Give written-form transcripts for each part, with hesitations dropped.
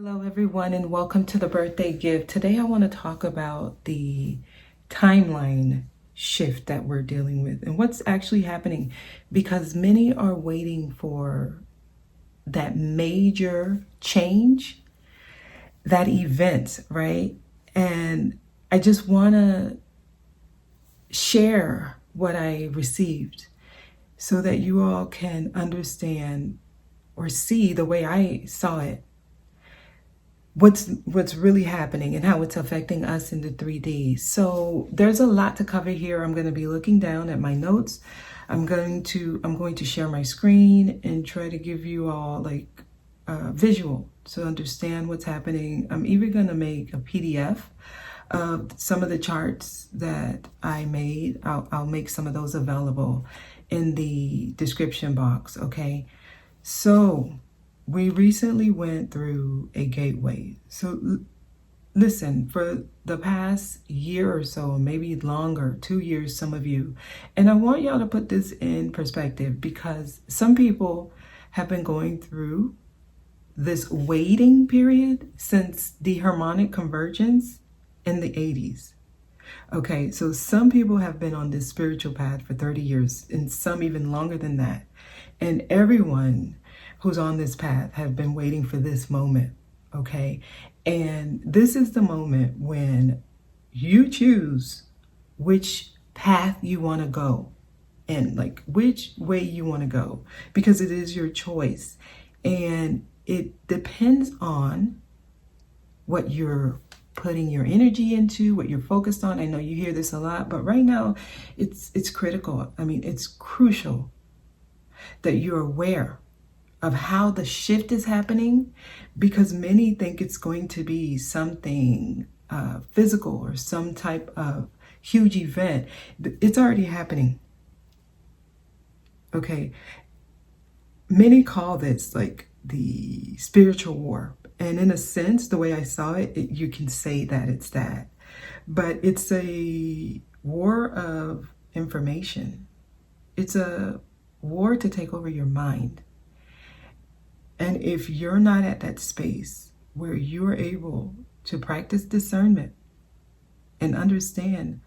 Hello, everyone, and welcome to the birthday gift. Today, I want to talk about the timeline shift that we're dealing with and what's actually happening, because many are waiting for that major change, that event, right? And I just want to share what I received so that you all can understand or see the way I saw it, what's really happening and how it's affecting us in the 3D. So there's a lot to cover here. I'm going to be looking down at my notes. I'm going to share my screen and try to give you all like visual to understand what's happening. I'm even going to make a PDF of some of the charts that I made. I'll make some of those available in the description box. Okay, so we recently went through a gateway. So listen, for the past year or so, maybe longer, 2 years, some of you, and I want y'all to put this in perspective, because some people have been going through this waiting period since the harmonic convergence in the 80s. Okay, so some people have been on this spiritual path for 30 years, and some even longer than that. And everyone who's on this path have been waiting for this moment, okay? And this is the moment when you choose which path you want to go and like which way you want to go, because it is your choice. And it depends on what you're putting your energy into, what you're focused on. I know you hear this a lot, but right now it's critical. I mean, it's crucial that you're aware of how the shift is happening, because many think it's going to be something physical or some type of huge event. It's already happening. Okay. Many call this like the spiritual war. And in a sense, the way I saw it, you can say that it's that. But it's a war of information. It's a war to take over your mind. And if you're not at that space where you're able to practice discernment and understand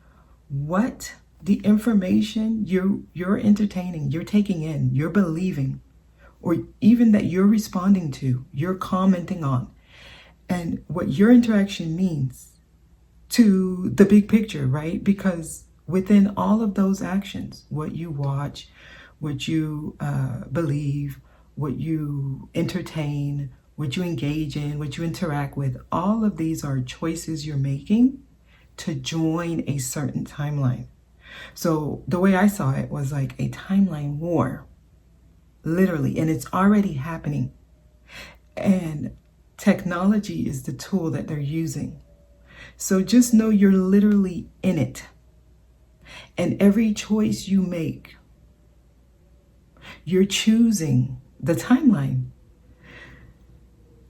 what the information you're entertaining, you're taking in, you're believing, or even that you're responding to, you're commenting on, and what your interaction means to the big picture, right? Because within all of those actions, what you watch, what you believe, what you entertain, what you engage in, what you interact with, all of these are choices you're making to join a certain timeline. So the way I saw it was like a timeline war, literally, and it's already happening. And technology is the tool that they're using. So just know you're literally in it. And every choice you make, you're choosing the timeline.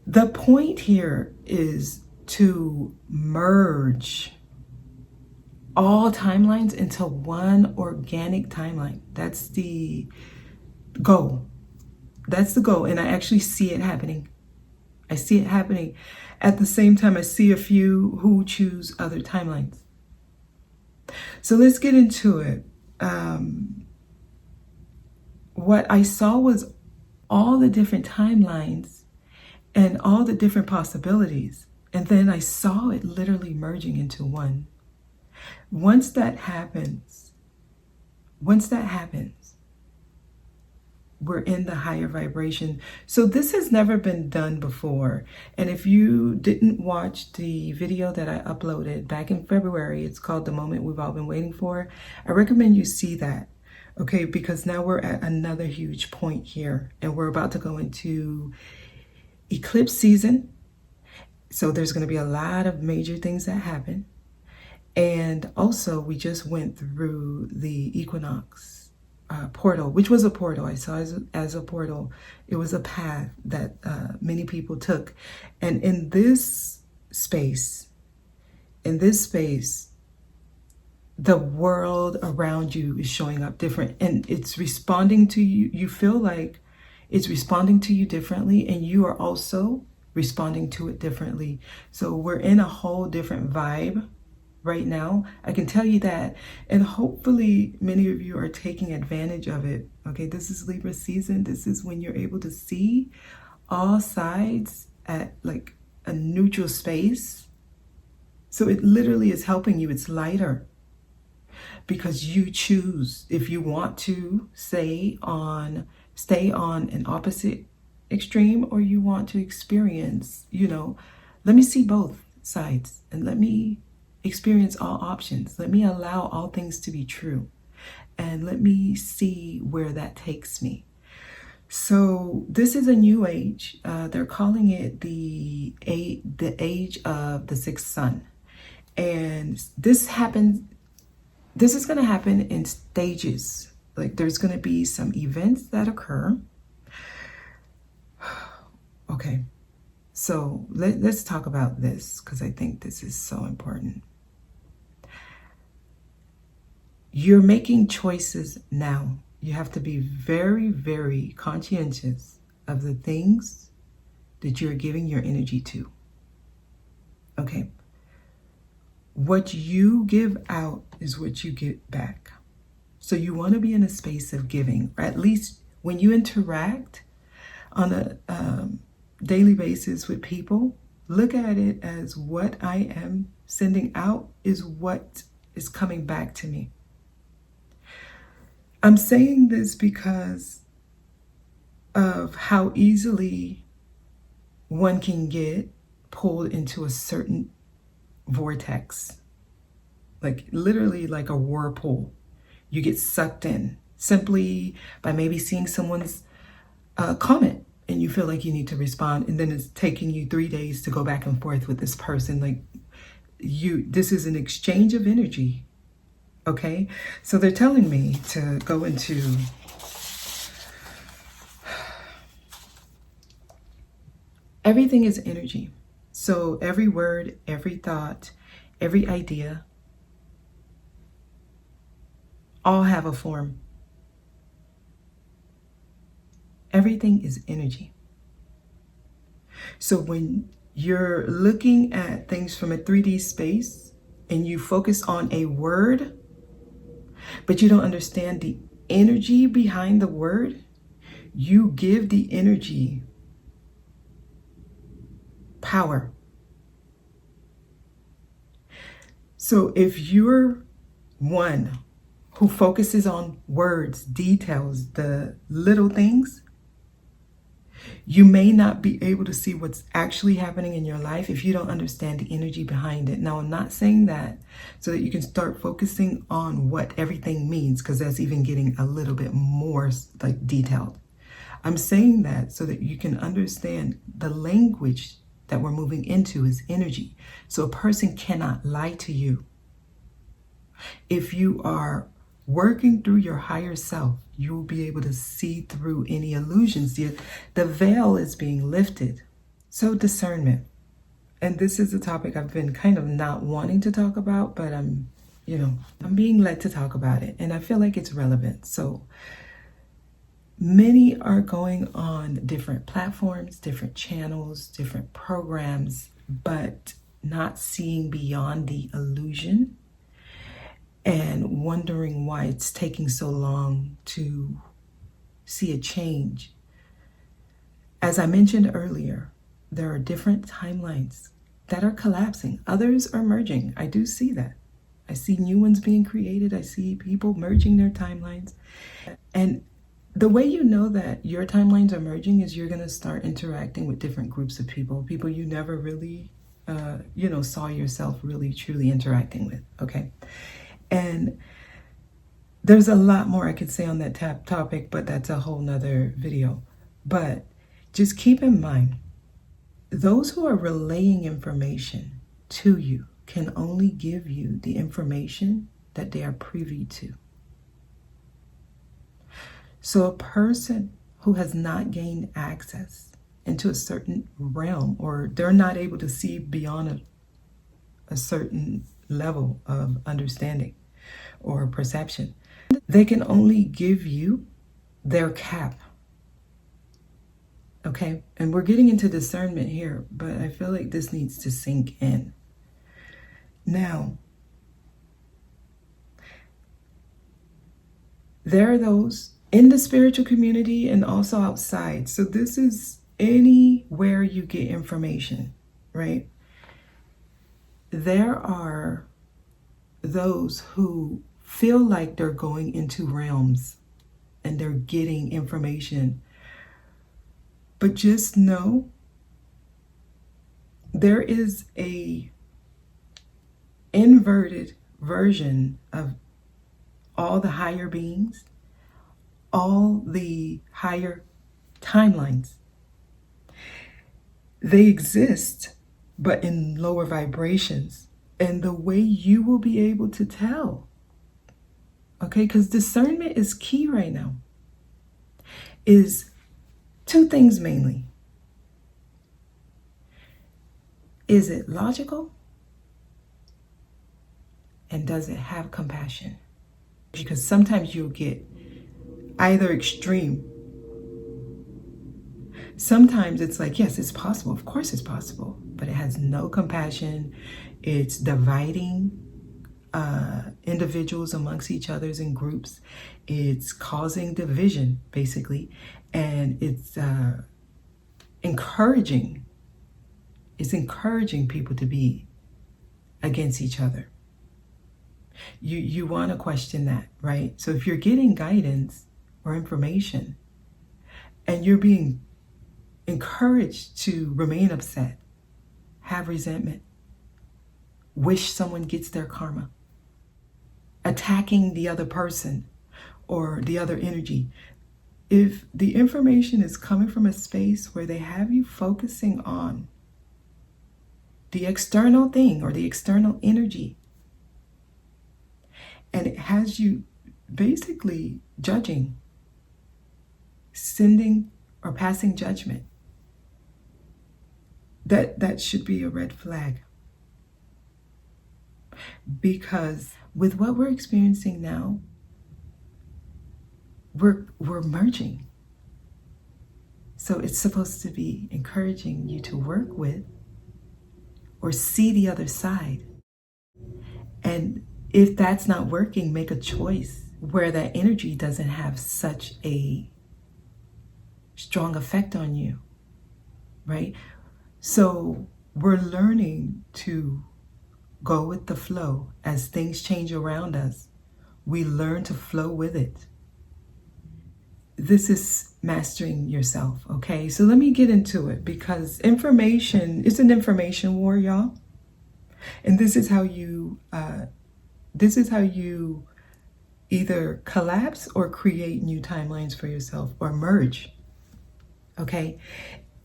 The point here is to merge all timelines into one organic timeline. That's the goal. That's the goal. And I actually see it happening. I see it happening. At the same time, I see a few who choose other timelines. So let's get into it. What I saw was all the different timelines and all the different possibilities. And then I saw it literally merging into one. Once that happens, we're in the higher vibration. So this has never been done before. And if you didn't watch the video that I uploaded back in February, it's called The Moment We've All Been Waiting For. I recommend you see that. Okay, because now we're at another huge point here, and we're about to go into eclipse season. So there's going to be a lot of major things that happen. And also, we just went through the equinox portal, which was a portal. I saw it as a portal. It was a path that many people took. And in this space, the world around you is showing up different, and it's responding to you. You feel like it's responding to you differently, and you are also responding to it differently. So we're in a whole different vibe right now. I can tell you that. And hopefully many of you are taking advantage of it. Okay, this is Libra season. This is when you're able to see all sides at like a neutral space. So it literally is helping you. It's lighter because you choose if you want to stay on an opposite extreme, or you want to experience, let me see both sides and let me experience all options. Let me allow all things to be true and let me see where that takes me. So this is a new age. They're calling it the age of the sixth sun. And this is going to happen in stages. Like there's going to be some events that occur. Okay, so let's talk about this because I think this is so important. You're making choices now. You have to be very, very conscientious of the things that you're giving your energy to. Okay. What you give out is what you get back. So you want to be in a space of giving, or at least when you interact on a daily basis with people, look at it as what I am sending out is what is coming back to me. I'm saying this because of how easily one can get pulled into a certain vortex, like literally like a whirlpool. You get sucked in simply by maybe seeing someone's comment and you feel like you need to respond, and then it's taking you 3 days to go back and forth with this person. Like this is an exchange of energy. Okay, so they're telling me to go into everything is energy. So every word, every thought, every idea, all have a form. Everything is energy. So when you're looking at things from a 3D space and you focus on a word, but you don't understand the energy behind the word, you give the energy power. So if you're one who focuses on words, details, the little things, you may not be able to see what's actually happening in your life if you don't understand the energy behind it. Now, I'm not saying that so that you can start focusing on what everything means, because that's even getting a little bit more like detailed. I'm saying that so that you can understand the language that we're moving into is energy. So a person cannot lie to you. If you are working through your higher self, you will be able to see through any illusions. The veil is being lifted. So discernment. And this is a topic I've been kind of not wanting to talk about, but I'm being led to talk about it. And I feel like it's relevant. So many are going on different platforms, different channels, different programs, but not seeing beyond the illusion and wondering why it's taking so long to see a change. As I mentioned earlier, there are different timelines that are collapsing. Others are merging. I do see that. I see new ones being created. I see people merging their timelines. And the way you know that your timelines are merging is you're going to start interacting with different groups of people you never really, saw yourself really, truly interacting with. Okay. And there's a lot more I could say on that topic, but that's a whole nother video. But just keep in mind, those who are relaying information to you can only give you the information that they are privy to. So a person who has not gained access into a certain realm, or they're not able to see beyond a certain level of understanding or perception, they can only give you their cap. Okay, and we're getting into discernment here, but I feel like this needs to sink in. Now, there are those in the spiritual community and also outside. So this is anywhere you get information, right? There are those who feel like they're going into realms and they're getting information. But just know there is a inverted version of all the higher beings, all the higher timelines. They exist, but in lower vibrations. And the way you will be able to tell, okay, because discernment is key right now, is two things mainly. Is it logical? And does it have compassion? Because sometimes you'll get either extreme. Sometimes it's like, yes, it's possible. Of course it's possible. But it has no compassion. It's dividing individuals amongst each others in groups. It's causing division, basically. And it's encouraging. It's encouraging people to be against each other. You want to question that, right? So if you're getting guidance or information and you're being encouraged to remain upset, have resentment, wish someone gets their karma, attacking the other person or the other energy, if the information is coming from a space where they have you focusing on the external thing or the external energy, and it has you basically judging, sending or passing judgment, that should be a red flag. Because with what we're experiencing now, we're merging. So it's supposed to be encouraging you to work with or see the other side. And if that's not working, make a choice where that energy doesn't have such a strong effect on you, right? So we're learning to go with the flow as things change around us. We learn to flow with it. This is mastering yourself, okay? So let me get into it, because information is an information war, y'all. And this is how you either collapse or create new timelines for yourself or merge. Okay?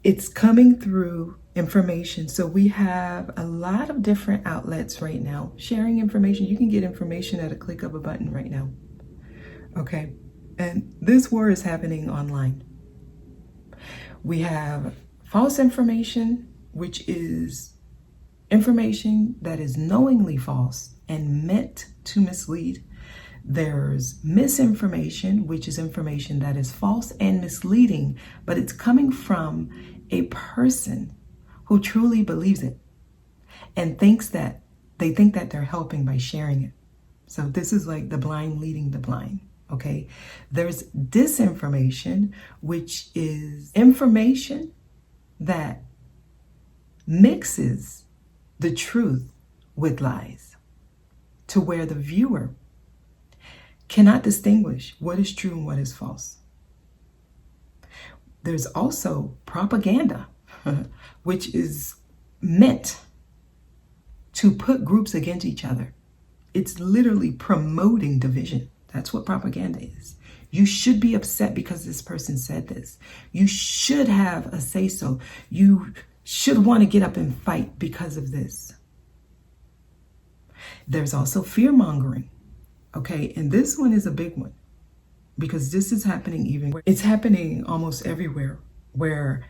It's coming through information. So we have a lot of different outlets right now sharing information. You can get information at a click of a button right now. Okay? And this war is happening online. We have false information, which is information that is knowingly false and meant to mislead. There's misinformation, which is information that is false and misleading, but it's coming from a person who truly believes it and thinks that they're helping by sharing it. So this is like the blind leading the blind, okay? There's disinformation, which is information that mixes the truth with lies to where the viewer cannot distinguish what is true and what is false. There's also propaganda, which is meant to put groups against each other. It's literally promoting division. That's what propaganda is. You should be upset because this person said this. You should have a say-so. You should want to get up and fight because of this. There's also fear-mongering. Okay, and this one is a big one because this is happening it's happening almost everywhere, where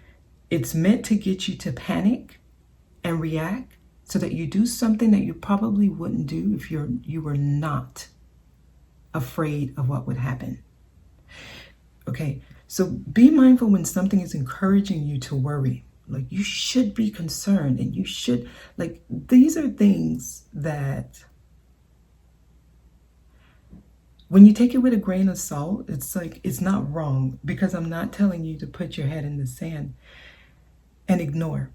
it's meant to get you to panic and react so that you do something that you probably wouldn't do if you were not afraid of what would happen. Okay, So be mindful when something is encouraging you to worry. Like, you should be concerned, and you should, like, these are things that when you take it with a grain of salt, it's like, it's not wrong, because I'm not telling you to put your head in the sand and ignore.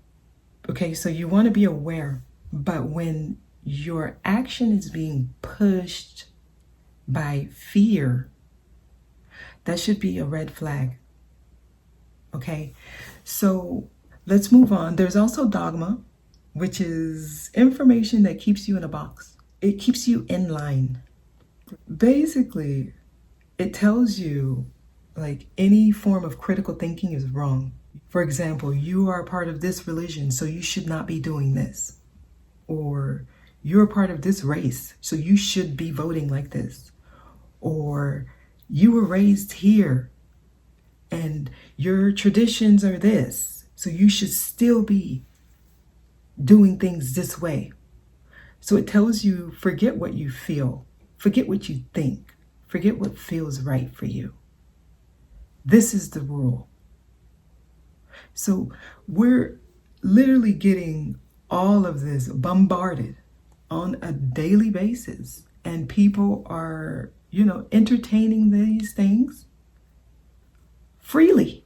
Okay, so you want to be aware, but when your action is being pushed by fear, that should be a red flag. Okay, so let's move on. There's also dogma, which is information that keeps you in a box. It keeps you in line. Basically, it tells you, like, any form of critical thinking is wrong. For example, you are a part of this religion, so you should not be doing this. Or you're a part of this race, so you should be voting like this. Or you were raised here and your traditions are this, so you should still be doing things this way. So it tells you, forget what you feel, forget what you think, forget what feels right for you. This is the rule. So we're literally getting all of this bombarded on a daily basis, and people are, entertaining these things freely.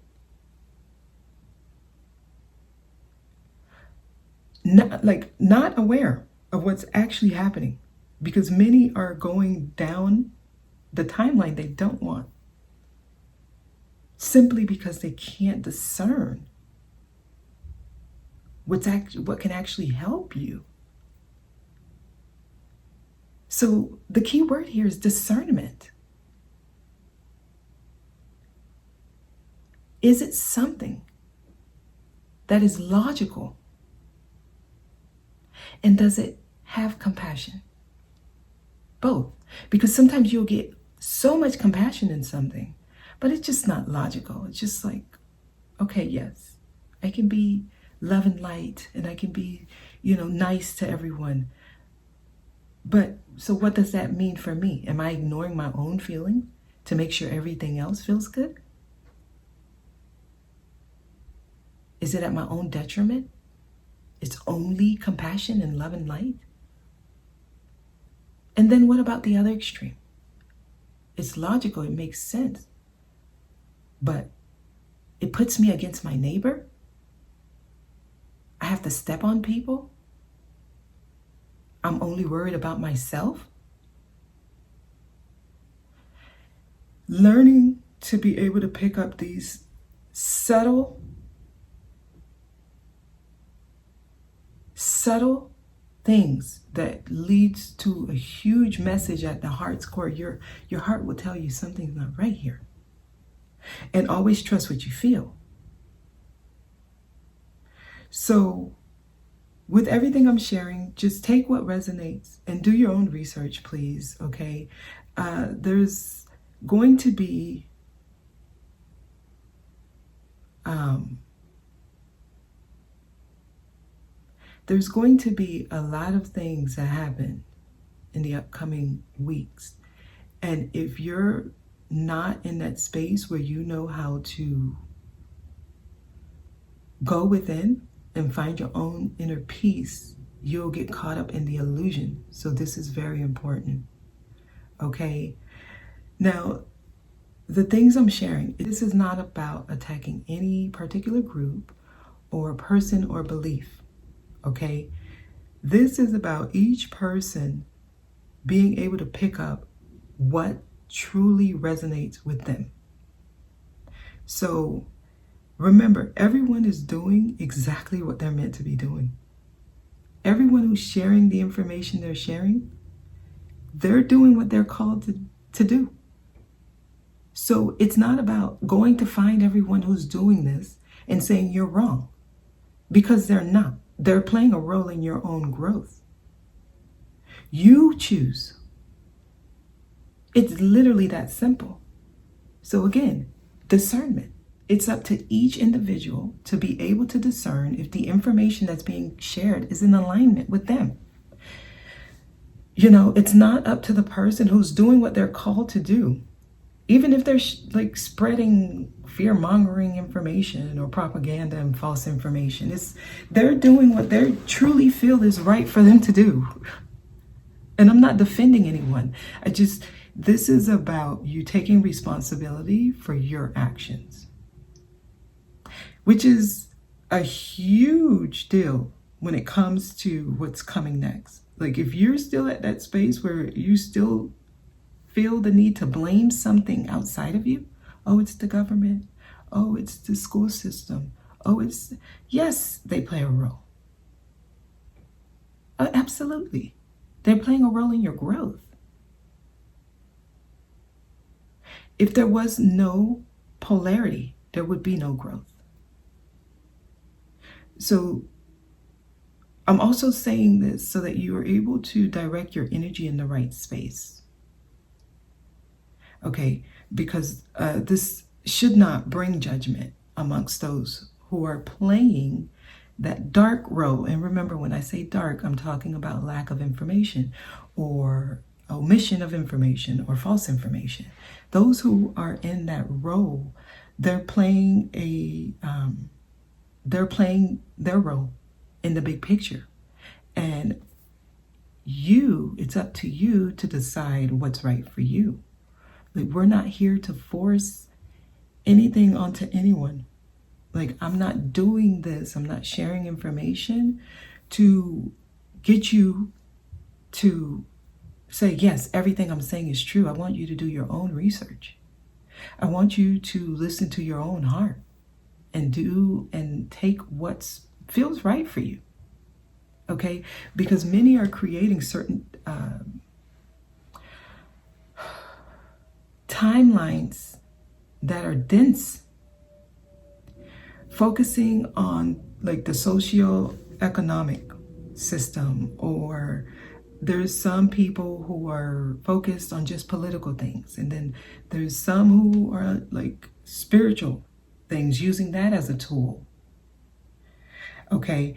Not aware of what's actually happening, because many are going down the timeline they don't want, simply because they can't discern what can actually help you. So the key word here is discernment. Is it something that is logical? And does it have compassion? Both. Because sometimes you'll get so much compassion in something, but it's just not logical. It's just like, okay, yes, I can be love and light, and I can be, nice to everyone. But so what does that mean for me? Am I ignoring my own feelings to make sure everything else feels good? Is it at my own detriment? It's only compassion and love and light? And then what about the other extreme? It's logical, it makes sense, but it puts me against my neighbor? I have to step on people? I'm only worried about myself? Learning to be able to pick up these subtle things that leads to a huge message at the heart's core. Your heart will tell you something's not right here. And always trust what you feel. So with everything I'm sharing, just take what resonates and do your own research, please, okay? There's going to be a lot of things that happen in the upcoming weeks. And if you're not in that space where you know how to go within and find your own inner peace, you'll get caught up in the illusion. So this is very important, okay? Now, the things I'm sharing, this is not about attacking any particular group or person or belief, okay? This is about each person being able to pick up what truly resonates with them. So remember, everyone is doing exactly what they're meant to be doing. Everyone who's sharing the information they're sharing, they're doing what they're called to do. So it's not about going to find everyone who's doing this and saying you're wrong, because they're not. They're playing a role in your own growth. You choose. It's literally that simple. So again, discernment. It's up to each individual to be able to discern if the information that's being shared is in alignment with them. It's not up to the person who's doing what they're called to do. Even if they're spreading fear-mongering information or propaganda and false information. They're doing what they truly feel is right for them to do. And I'm not defending anyone. This is about you taking responsibility for your actions, which is a huge deal when it comes to what's coming next. Like, if you're still at that space where you still feel the need to blame something outside of you, oh, it's the government, oh, it's the school system, yes, they play a role. Absolutely. They're playing a role in your growth. If there was no polarity, there would be no growth. So I'm also saying this so that you are able to direct your energy in the right space. Okay, because this should not bring judgment amongst those who are playing that dark role. And remember, when I say dark, I'm talking about lack of information or omission of information or false information. Those who are in that role, they're playing their role in the big picture. And it's up to you to decide what's right for you. Like, we're not here to force anything onto anyone. Like, I'm not doing this. I'm not sharing information to get you to say, yes, everything I'm saying is true. I want you to do your own research. I want you to listen to your own heart and take what feels right for you. Okay? Because many are creating certain timelines that are dense, focusing on like the socio-economic system, or there's some people who are focused on just political things, and then there's some who are like spiritual things, using that as a tool. Okay,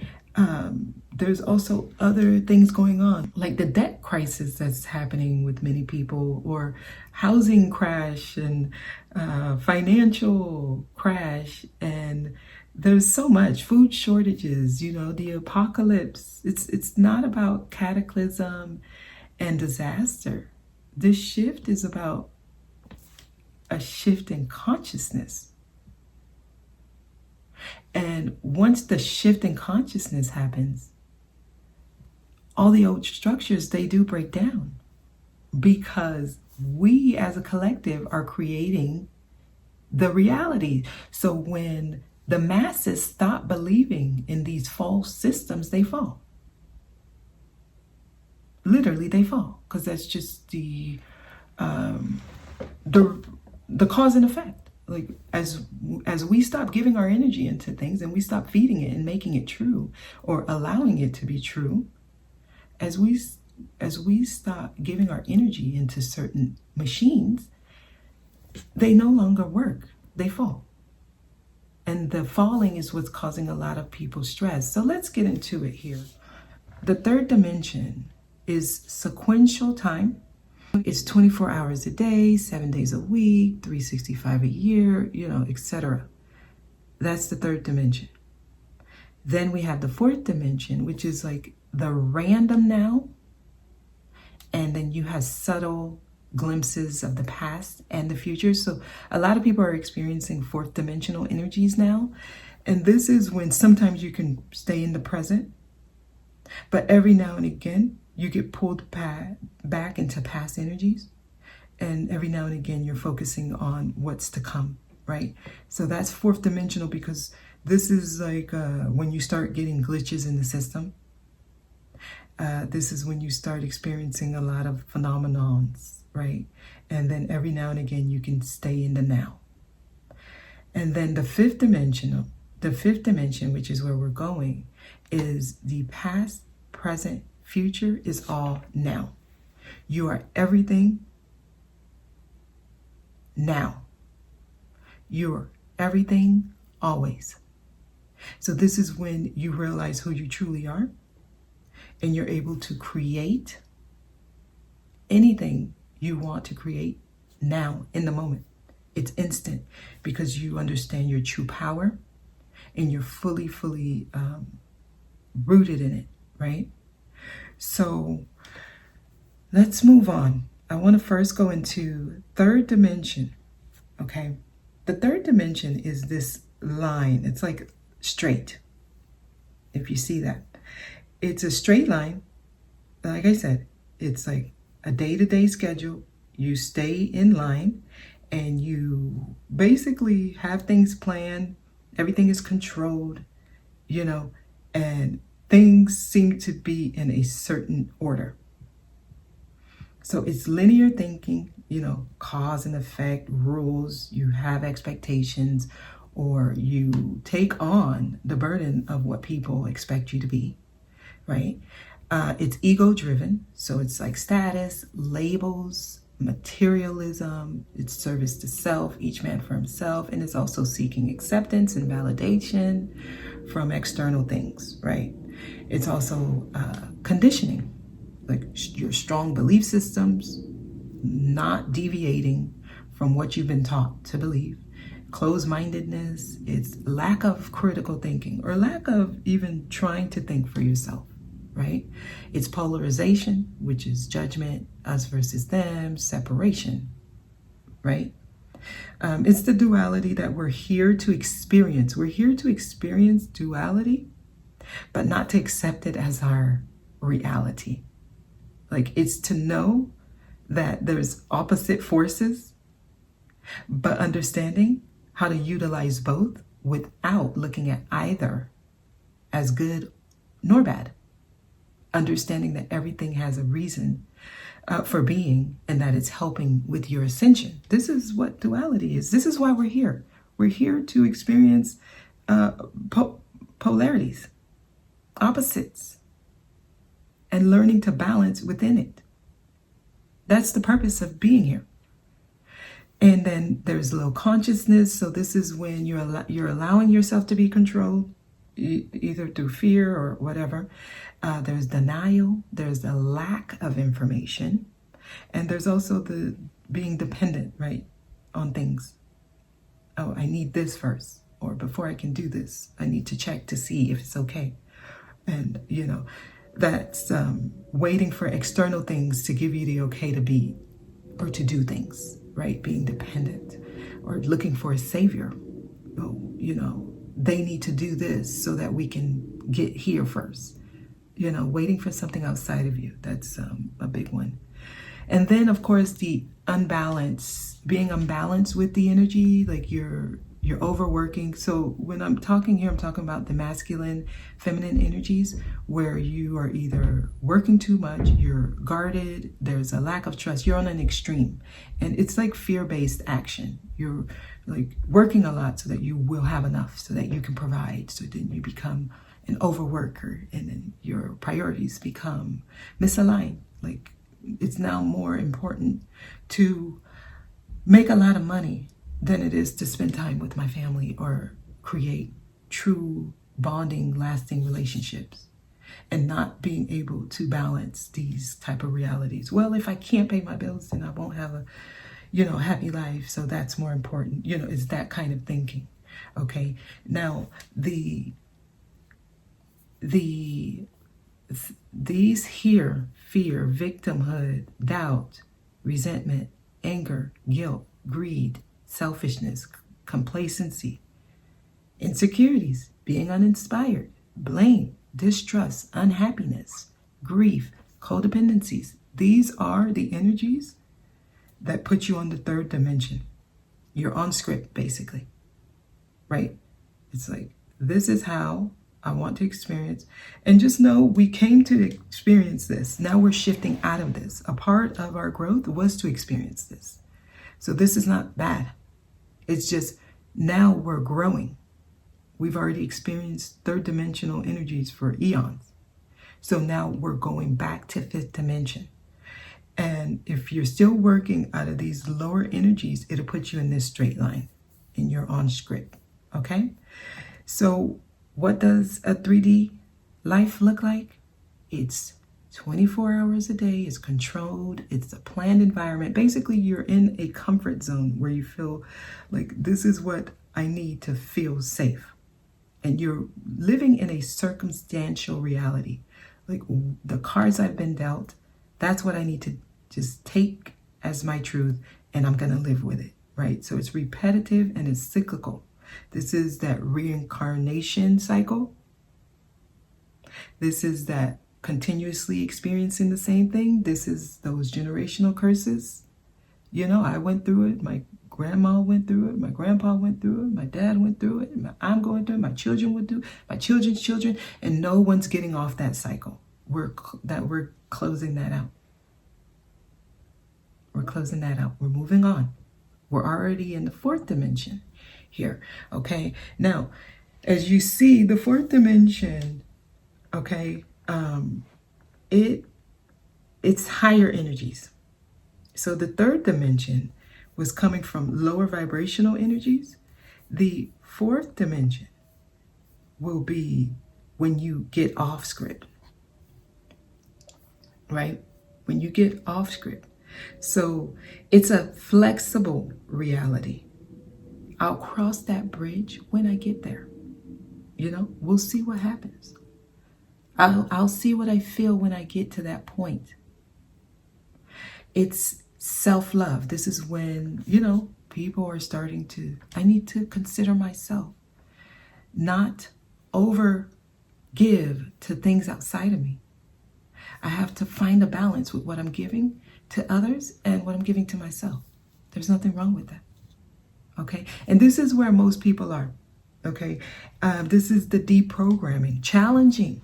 there's also other things going on, like the debt crisis that's happening with many people, or housing crash and financial crash, and there's so much food shortages, the apocalypse. It's not about cataclysm and disaster. This shift is about a shift in consciousness. And once the shift in consciousness happens, all the old structures, they do break down, because we as a collective are creating the reality. So when the masses stop believing in these false systems, they fall. Literally, they fall, because that's just the cause and effect. Like, as we stop giving our energy into things and we stop feeding it and making it true, or allowing it to be true, as we stop giving our energy into certain machines, they no longer work. They fall. And the falling is what's causing a lot of people stress. So let's get into it here. The third dimension is sequential time. It's 24 hours a day, 7 days a week, 365 a year, etc. That's the third dimension. Then we have the fourth dimension, which is like the random now. And then you have subtle glimpses of the past and the future. So a lot of people are experiencing fourth dimensional energies now. And this is when sometimes you can stay in the present, but every now and again, you get pulled back into past energies. And every now and again, you're focusing on what's to come, right? So that's fourth dimensional, because this is like when you start getting glitches in the system. This is when you start experiencing a lot of phenomenons, right? And then every now and again, you can stay in the now. And then the fifth dimension, which is where we're going, is the past, present, future is all now. You are everything now. You're everything always. So this is when you realize who you truly are, and you're able to create anything you want to create now, in the moment. It's instant because you understand your true power and you're fully rooted in it, right? So let's move on. I want to first go into third dimension, okay? The third dimension is this line. It's like straight, if you see that. It's a straight line. Like I said, it's like a day-to-day schedule. You stay in line and you basically have things planned. Everything is controlled, and things seem to be in a certain order. So it's linear thinking, cause and effect, rules. You have expectations, or you take on the burden of what people expect you to be, right? It's ego driven. So it's like status, labels, materialism. It's service to self, each man for himself. And it's also seeking acceptance and validation from external things, right? It's also conditioning, like your strong belief systems, not deviating from what you've been taught to believe. Closed-mindedness, it's lack of critical thinking or lack of even trying to think for yourself, right? It's polarization, which is judgment, us versus them, separation, right? It's the duality that we're here to experience. We're here to experience duality, but not to accept it as our reality. Like, it's to know that there's opposite forces, but understanding how to utilize both without looking at either as good nor bad. Understanding that everything has a reason for being and that it's helping with your ascension. This is what duality is. This is why we're here. We're here to experience polarities, opposites, and learning to balance within it. That's the purpose of being here. And then there's low consciousness. So this is when you're allowing yourself to be controlled, either through fear or whatever. There's denial. There's a lack of information. And there's also the being dependent, right, on things. Oh, I need this first. Or before I can do this, I need to check to see if it's okay. And, that's waiting for external things to give you the okay to be or to do things, right? Being dependent or looking for a savior. Oh, they need to do this so that we can get here first. Waiting for something outside of you. That's a big one. And then, of course, the being unbalanced with the energy, like you're overworking. So when I'm talking here, I'm talking about the masculine, feminine energies where you are either working too much, you're guarded, there's a lack of trust, you're on an extreme. And it's like fear-based action. You're like working a lot so that you will have enough, so that you can provide. So then you become an overworker and then your priorities become misaligned. Like it's now more important to make a lot of money than it is to spend time with my family or create true bonding, lasting relationships, and not being able to balance these type of realities. Well, if I can't pay my bills, then I won't have a, happy life. So that's more important. It's that kind of thinking. Okay. Now, these here, fear, victimhood, doubt, resentment, anger, guilt, greed, selfishness, complacency, insecurities, being uninspired, blame, distrust, unhappiness, grief, codependencies. These are the energies that put you on the third dimension. You're on script, basically, right? It's like, this is how I want to experience. And just know we came to experience this. Now we're shifting out of this. A part of our growth was to experience this. So this is not bad. It's just now we're growing. We've already experienced third dimensional energies for eons. So now we're going back to fifth dimension. And if you're still working out of these lower energies, it'll put you in this straight line and you're on script. Okay? So what does a 3D life look like? It's 24 hours a day. It's controlled. It's a planned environment. Basically, you're in a comfort zone where you feel like this is what I need to feel safe. And you're living in a circumstantial reality. Like the cards I've been dealt, that's what I need to just take as my truth, and I'm going to live with it, right? So it's repetitive and it's cyclical. This is that reincarnation cycle. This is that continuously experiencing the same thing. This is those generational curses. You know, I went through it. My grandma went through it. My grandpa went through it. My dad went through it. I'm going through it. My children would do. My children's children, and no one's getting off that cycle. We're closing that out. We're closing that out. We're moving on. We're already in the fourth dimension here. Okay. Now, as you see, the fourth dimension. Okay. It's higher energies. So the third dimension was coming from lower vibrational energies. The fourth dimension will be when you get off script, right? When you get off script. So it's a flexible reality. I'll cross that bridge when I get there. You know, we'll see what happens. I'll see what I feel when I get to that point. It's self-love. This is when, you know, people are starting to, I need to consider myself, not over give to things outside of me. I have to find a balance with what I'm giving to others and what I'm giving to myself. There's nothing wrong with that. Okay. And this is where most people are. Okay. This is the deprogramming, challenging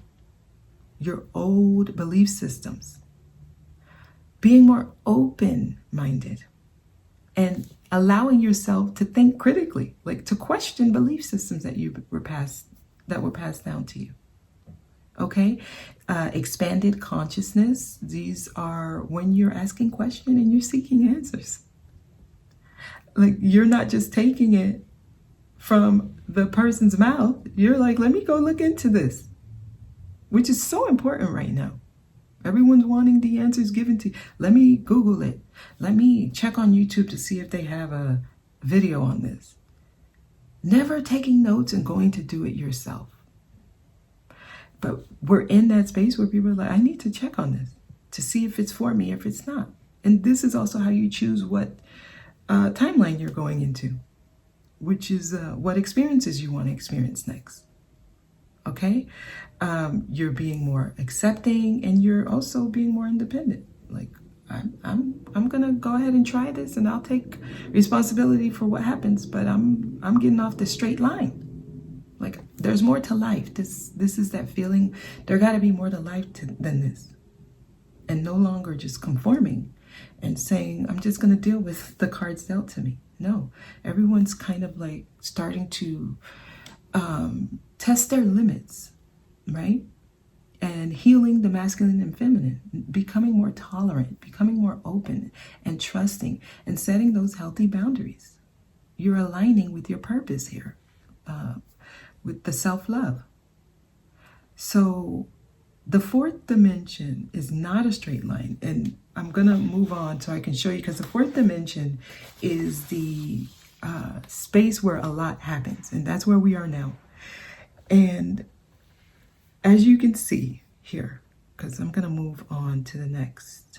your old belief systems, being more open-minded, and allowing yourself to think critically, like to question belief systems that were passed down to you. Okay, expanded consciousness. These are when you're asking questions and you're seeking answers. Like you're not just taking it from the person's mouth. You're like, let me go look into this. Which is so important right now. Everyone's wanting the answers given to you. Let me Google it. Let me check on YouTube to see if they have a video on this. Never taking notes and going to do it yourself. But we're in that space where people are like, I need to check on this to see if it's for me, if it's not. And this is also how you choose what timeline you're going into, which is what experiences you want to experience next. Okay, you're being more accepting, and you're also being more independent. Like I'm gonna go ahead and try this, and I'll take responsibility for what happens. But I'm getting off the straight line. Like there's more to life. This is that feeling. There got to be more to life than this, and no longer just conforming and saying I'm just gonna deal with the cards dealt to me. No, everyone's kind of like starting to test their limits, right? And healing the masculine and feminine, becoming more tolerant, becoming more open and trusting, and setting those healthy boundaries. You're aligning with your purpose here, with the self-love. So the fourth dimension is not a straight line. And I'm going to move on so I can show you, because the fourth dimension is the space where a lot happens. And that's where we are now. And as you can see here, because I'm going to move on to the next.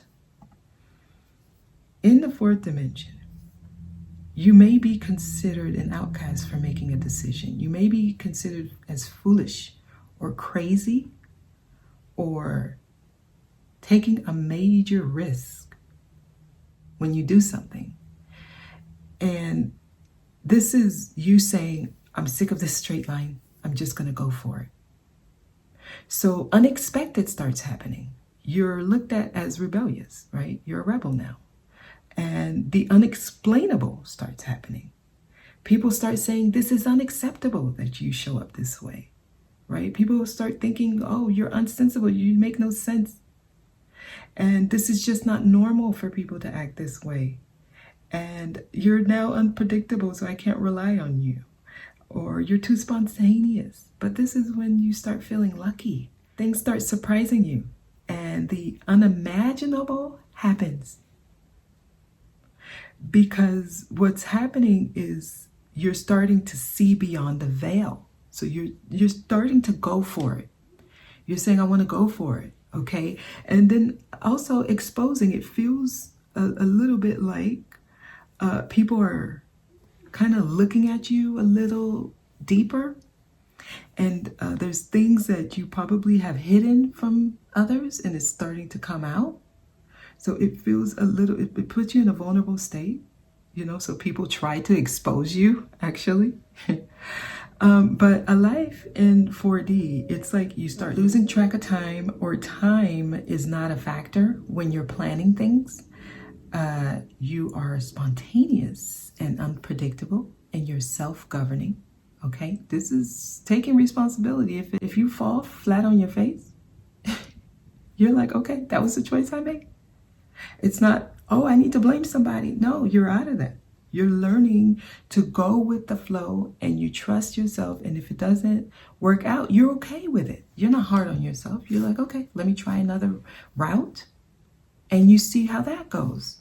In the fourth dimension, you may be considered an outcast for making a decision. You may be considered as foolish or crazy or taking a major risk when you do something. And this is you saying, I'm sick of this straight line. I'm just going to go for it. So unexpected starts happening. You're looked at as rebellious, right? You're a rebel now. And the unexplainable starts happening. People start saying, this is unacceptable that you show up this way, right? People start thinking, oh, you're unsensible. You make no sense. And this is just not normal for people to act this way. And you're now unpredictable, so I can't rely on you. Or you're too spontaneous. But this is when you start feeling lucky. Things start surprising you. And and the unimaginable happens. Because what's happening is you're starting to see beyond the veil. So you're starting to go for it. You're saying, I want to go for it. Okay. And then also exposing, it feels a little bit like people are kind of looking at you a little deeper. And there's things that you probably have hidden from others, and it's starting to come out. So it feels a little, it puts you in a vulnerable state, so people try to expose you, actually. But a life in 4D, it's like you start losing track of time, or time is not a factor when you're planning things. You are spontaneous and unpredictable, and you're self-governing. Okay, this is taking responsibility. If you fall flat on your face, you're like, okay, that was the choice I made. It's not, oh, I need to blame somebody. No, you're out of that. You're learning to go with the flow, and you trust yourself. And if it doesn't work out, you're okay with it. You're not hard on yourself. You're like, okay, let me try another route. And you see how that goes,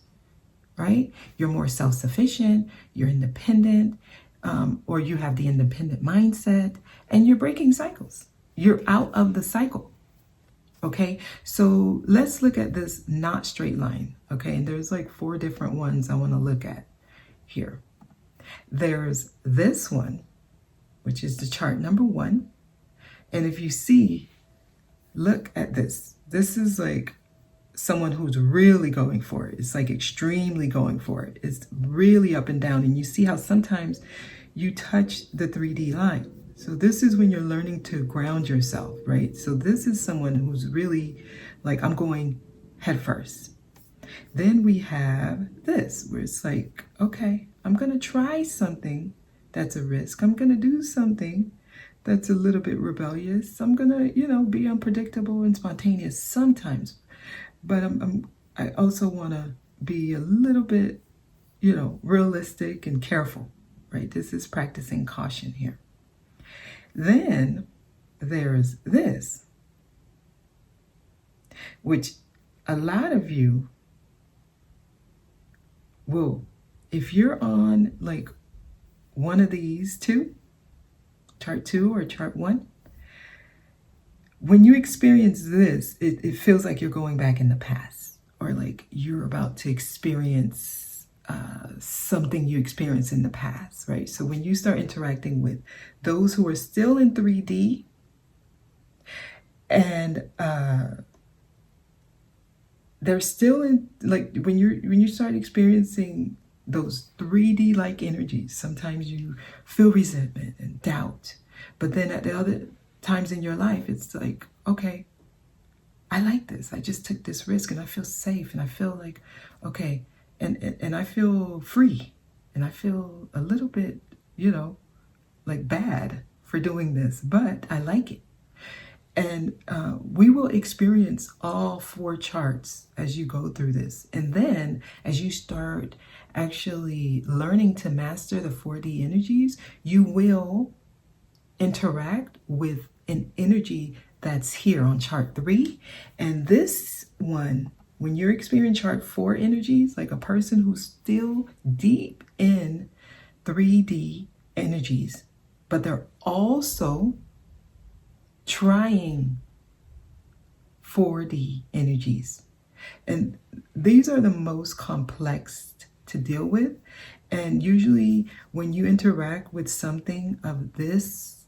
right? You're more self-sufficient, you're independent, or you have the independent mindset, and you're breaking cycles. You're out of the cycle. Okay, so let's look at this not straight line. Okay, and there's like 4 different ones I want to look at here. There's this one, which is the chart number 1. And if you see, look at this. This is like someone who's really going for it. It's like extremely going for it. It's really up and down. And you see how sometimes you touch the 3D line. So this is when you're learning to ground yourself, right? So this is someone who's really like, I'm going head first. Then we have this, where it's like, okay, I'm going to try something that's a risk. I'm going to do something that's a little bit rebellious. I'm going to, be unpredictable and spontaneous sometimes. But I also want to be a little bit, realistic and careful, right? This is practicing caution here. Then there's this, which a lot of you will, if you're on like one of these 2, chart 2 or chart 1, when you experience this, it feels like you're going back in the past, or like you're about to experience something you experienced in the past, right? So when you start interacting with those who are still in 3D, and they're still in, like, when you start experiencing those 3D like energies, sometimes you feel resentment and doubt. But then at the other times in your life, it's like, okay, I like this. I just took this risk, and I feel safe, and I feel like, okay, and I feel free, and I feel a little bit, like bad for doing this, but I like it. And we will experience all 4 charts as you go through this. And then as you start actually learning to master the 4D energies, you will interact with an energy that's here on chart 3. And this one, when you're experiencing chart 4 energies, like a person who's still deep in 3D energies, but they're also trying 4D energies. And these are the most complex to deal with. And usually when you interact with something of this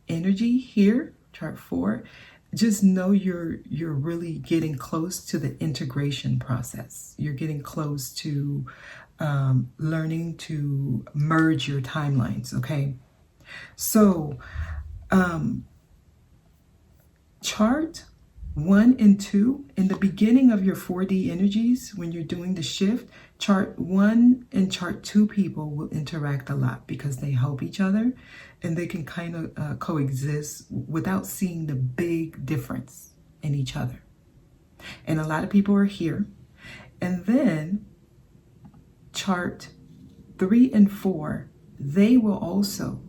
energy here, chart 4, just know you're really getting close to the integration process. You're getting close to learning to merge your timelines, okay? So chart 1 and 2, in the beginning of your 4D energies, when you're doing the shift, chart 1 and chart 2 people will interact a lot because they help each other, and they can kind of coexist without seeing the big difference in each other. And a lot of people are here. And then chart 3 and 4, they will also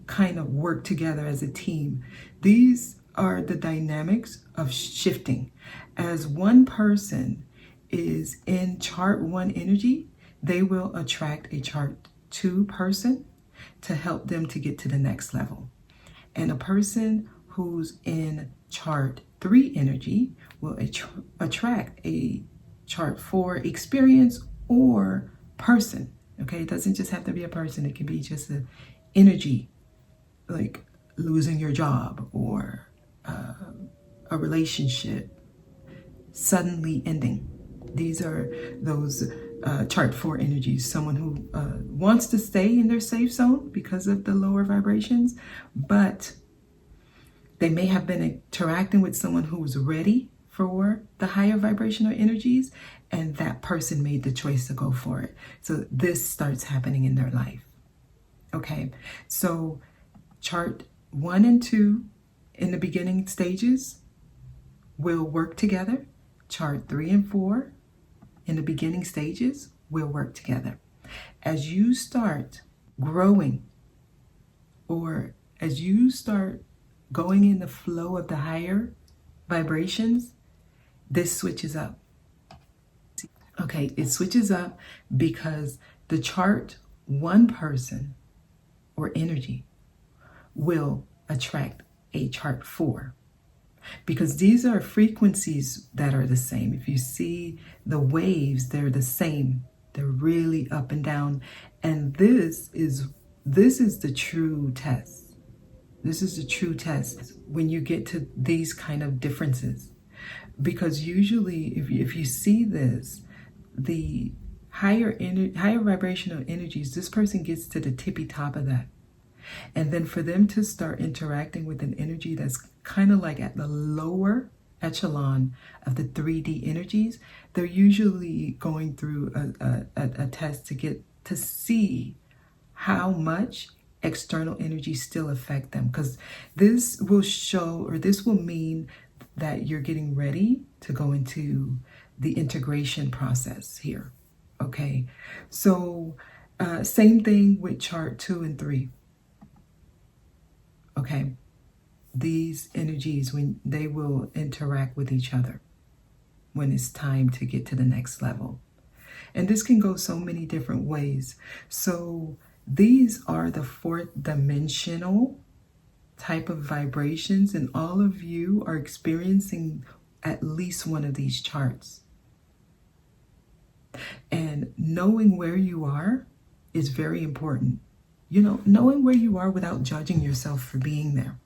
kind of work together as a team. These are the dynamics of shifting. As one person is in chart 1 energy, they will attract a chart 2 person to help them to get to the next level. And a person who's in chart 3 energy will attract a chart 4 experience or person. Okay, it doesn't just have to be a person. It can be just an energy, like losing your job or a relationship suddenly ending. These are those chart 4 energies. Someone who wants to stay in their safe zone because of the lower vibrations, but they may have been interacting with someone who was ready for the higher vibrational energies, and that person made the choice to go for it. So this starts happening in their life. Okay, so chart 1 and 2 in the beginning stages will work together. Chart 3 and 4 in the beginning stages will work together. As you start growing, or as you start going in the flow of the higher vibrations, this switches up. Okay, it switches up because the chart 1 person or energy will attract a chart 4. Because these are frequencies that are the same. If you see the waves, they're the same. They're really up and down. And this is the true test. This is the true test when you get to these kind of differences. Because usually if you see this, the higher vibrational energies, this person gets to the tippy top of that. And then for them to start interacting with an energy that's kind of like at the lower echelon of the 3D energies, they're usually going through a test to get to see how much external energies still affect them. Because this will show, or this will mean that you're getting ready to go into the integration process here. Okay, so same thing with chart 2 and 3. Okay, these energies, when they will interact with each other when it's time to get to the next level. And this can go so many different ways. So these are the 4th dimensional type of vibrations, and all of you are experiencing at least one of these charts. And knowing where you are is very important. You know, knowing where you are without judging yourself for being there.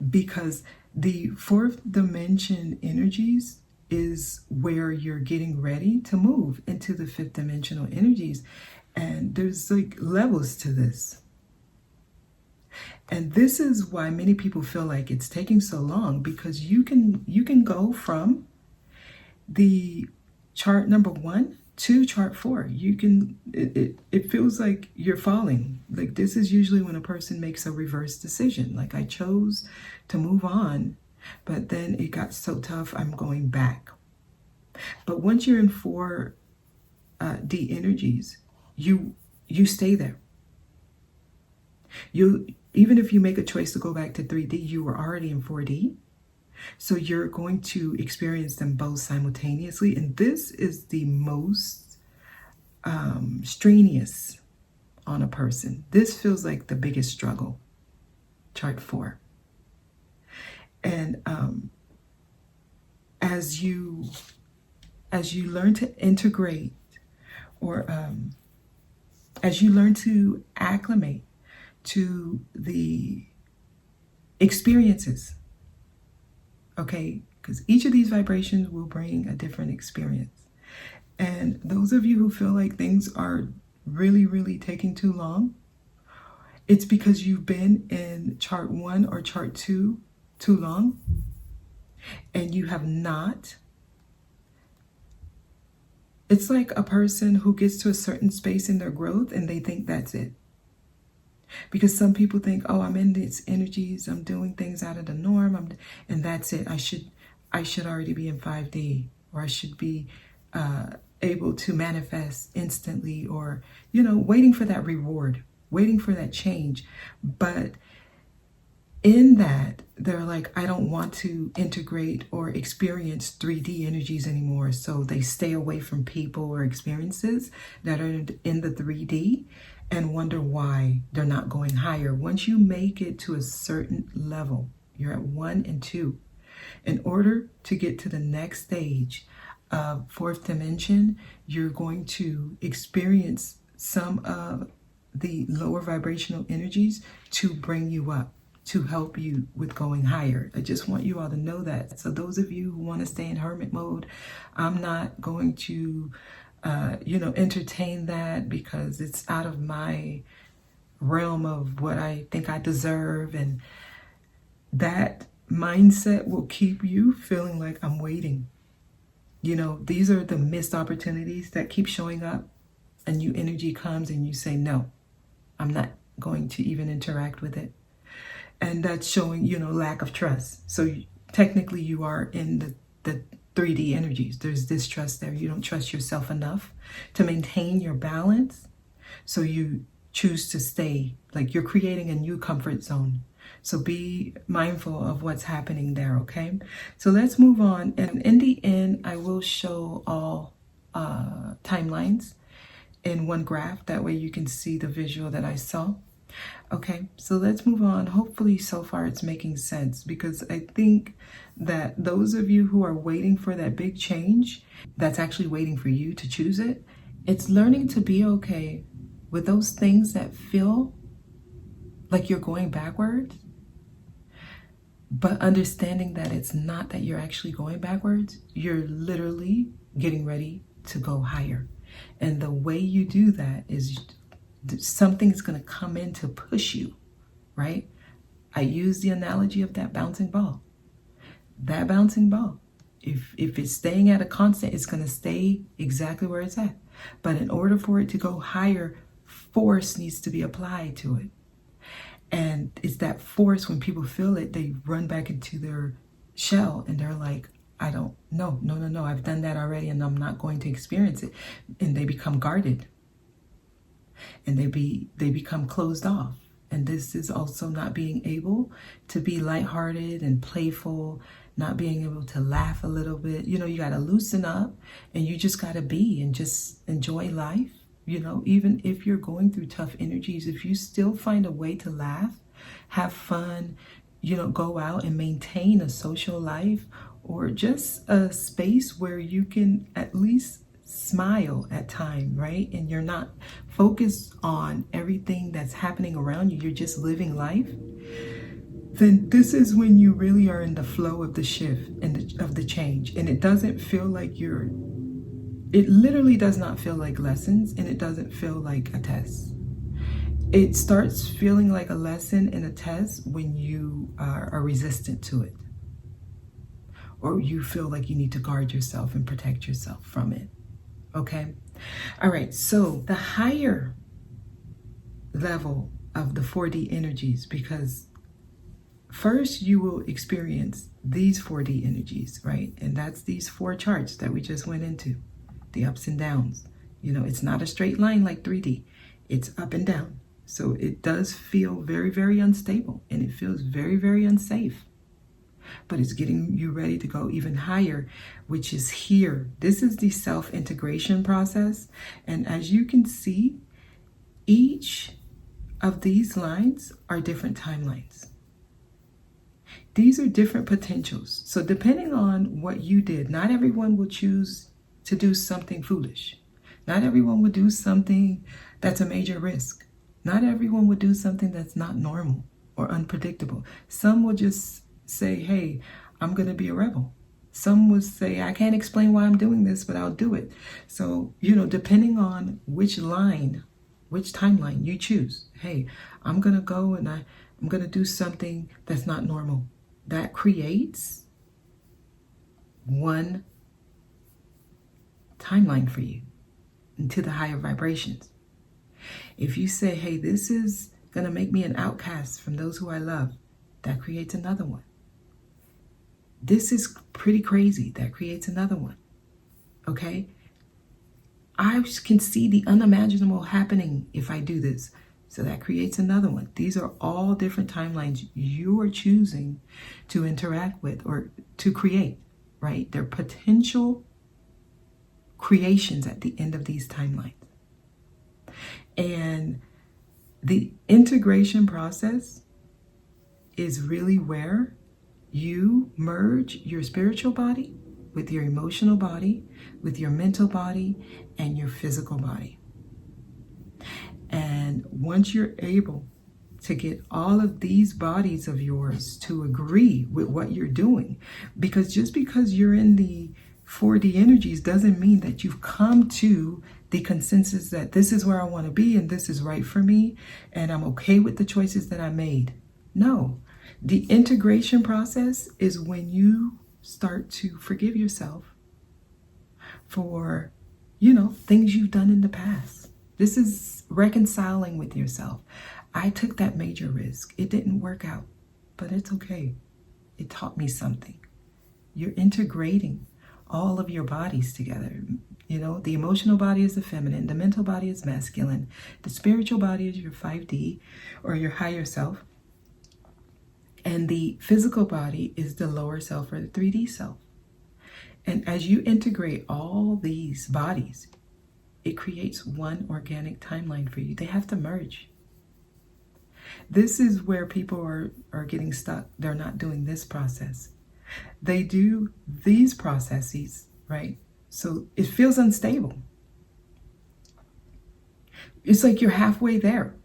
Because the 4th dimension energies is where you're getting ready to move into the 5th dimensional energies. And there's like levels to this. And this is why many people feel like it's taking so long, because you can go from the chart number 1 to chart 4. You can, it feels like you're falling. Like this is usually when a person makes a reverse decision. Like I chose to move on, but then it got so tough, I'm going back. But once you're in 4D energies, you stay there. Even if you make a choice to go back to 3D, you were already in 4D. So you're going to experience them both simultaneously. And this is the most strenuous on a person. This feels like the biggest struggle, chart 4. And as you learn to integrate, or as you learn to acclimate to the experiences, okay, because each of these vibrations will bring a different experience. And those of you who feel like things are really, really taking too long, it's because you've been in chart 1 or chart 2 too long, and you have not. It's like a person who gets to a certain space in their growth and they think that's it. Because some people think, oh, I'm in these energies, I'm doing things out of the norm, and that's it. I should already be in 5D, or I should be able to manifest instantly, or, you know, waiting for that reward, waiting for that change. But in that, they're like, I don't want to integrate or experience 3D energies anymore. So they stay away from people or experiences that are in the 3D and wonder why they're not going higher. Once you make it to a certain level, you're at 1 and 2. In order to get to the next stage of fourth dimension, you're going to experience some of the lower vibrational energies to bring you up, to help you with going higher. I just want you all to know that. So those of you who want to stay in hermit mode, I'm not going to, entertain that, because it's out of my realm of what I think I deserve. And that mindset will keep you feeling like I'm waiting. These are the missed opportunities that keep showing up. A new energy comes and you say, no, I'm not going to even interact with it. And that's showing, lack of trust. So technically you are in the 3D energies. There's distrust there. You don't trust yourself enough to maintain your balance. So you choose to stay, like you're creating a new comfort zone. So be mindful of what's happening there, okay? So let's move on. And in the end, I will show all timelines in one graph. That way you can see the visual that I saw. Okay, so let's move on. Hopefully so far it's making sense, because I think that those of you who are waiting for that big change, that's actually waiting for you to choose it. It's learning to be okay with those things that feel like you're going backwards, but understanding that it's not that you're actually going backwards. You're literally getting ready to go higher. And the way you do that is something's going to come in to push you, right? I use the analogy of that bouncing ball. That bouncing ball, if it's staying at a constant, it's going to stay exactly where it's at. But in order for it to go higher, force needs to be applied to it. And it's that force, when people feel it, they run back into their shell and they're like, I don't, no, I've done that already and I'm not going to experience it. And they become guarded. And they become closed off. And this is also not being able to be lighthearted and playful, not being able to laugh a little bit. You got to loosen up, and you just got to be and just enjoy life. Even if you're going through tough energies, if you still find a way to laugh, have fun, go out and maintain a social life, or just a space where you can at least smile at time, right? And you're not focused on everything that's happening around you. You're just living life. Then this is when you really are in the flow of the shift and of the change. And it doesn't feel like it literally does not feel like lessons, and it doesn't feel like a test. It starts feeling like a lesson and a test when you are resistant to it, or you feel like you need to guard yourself and protect yourself from it. Okay. All right. So the higher level of the 4D energies, because first you will experience these 4D energies, right? And that's these 4 charts that we just went into, the ups and downs. It's not a straight line like 3D. It's up and down. So it does feel very, very unstable, and it feels very, very unsafe. But it's getting you ready to go even higher, which is here. This is the self-integration process. And as you can see, each of these lines are different timelines. These are different potentials. So depending on what you did, not everyone will choose to do something foolish. Not everyone will do something that's a major risk. Not everyone will do something that's not normal or unpredictable. Some will just say, hey, I'm going to be a rebel. Some would say, I can't explain why I'm doing this, but I'll do it. So, depending on which timeline you choose, hey, I'm going to go and I'm going to do something that's not normal. That creates one timeline for you into the higher vibrations. If you say, hey, this is going to make me an outcast from those who I love, that creates another one. This is pretty crazy. That creates another one. Okay? I can see the unimaginable happening if I do this. So that creates another one. These are all different timelines you are choosing to interact with or to create, right? They're potential creations at the end of these timelines. And the integration process is really where you merge your spiritual body with your emotional body, with your mental body, and your physical body. And once you're able to get all of these bodies of yours to agree with what you're doing, because just because you're in the 4D energies doesn't mean that you've come to the consensus that this is where I want to be and this is right for me and I'm okay with the choices that I made. No, the integration process is when you start to forgive yourself for, things you've done in the past. This is reconciling with yourself. I took that major risk. It didn't work out, but it's okay. It taught me something. You're integrating all of your bodies together. The emotional body is the feminine, the mental body is masculine, the spiritual body is your 5D or your higher self, and the physical body is the lower self or the 3D self. And as you integrate all these bodies, it creates one organic timeline for you. They have to merge. This is where people are getting stuck. They're not doing this process. They do these processes, right? So it feels unstable. It's like you're halfway there.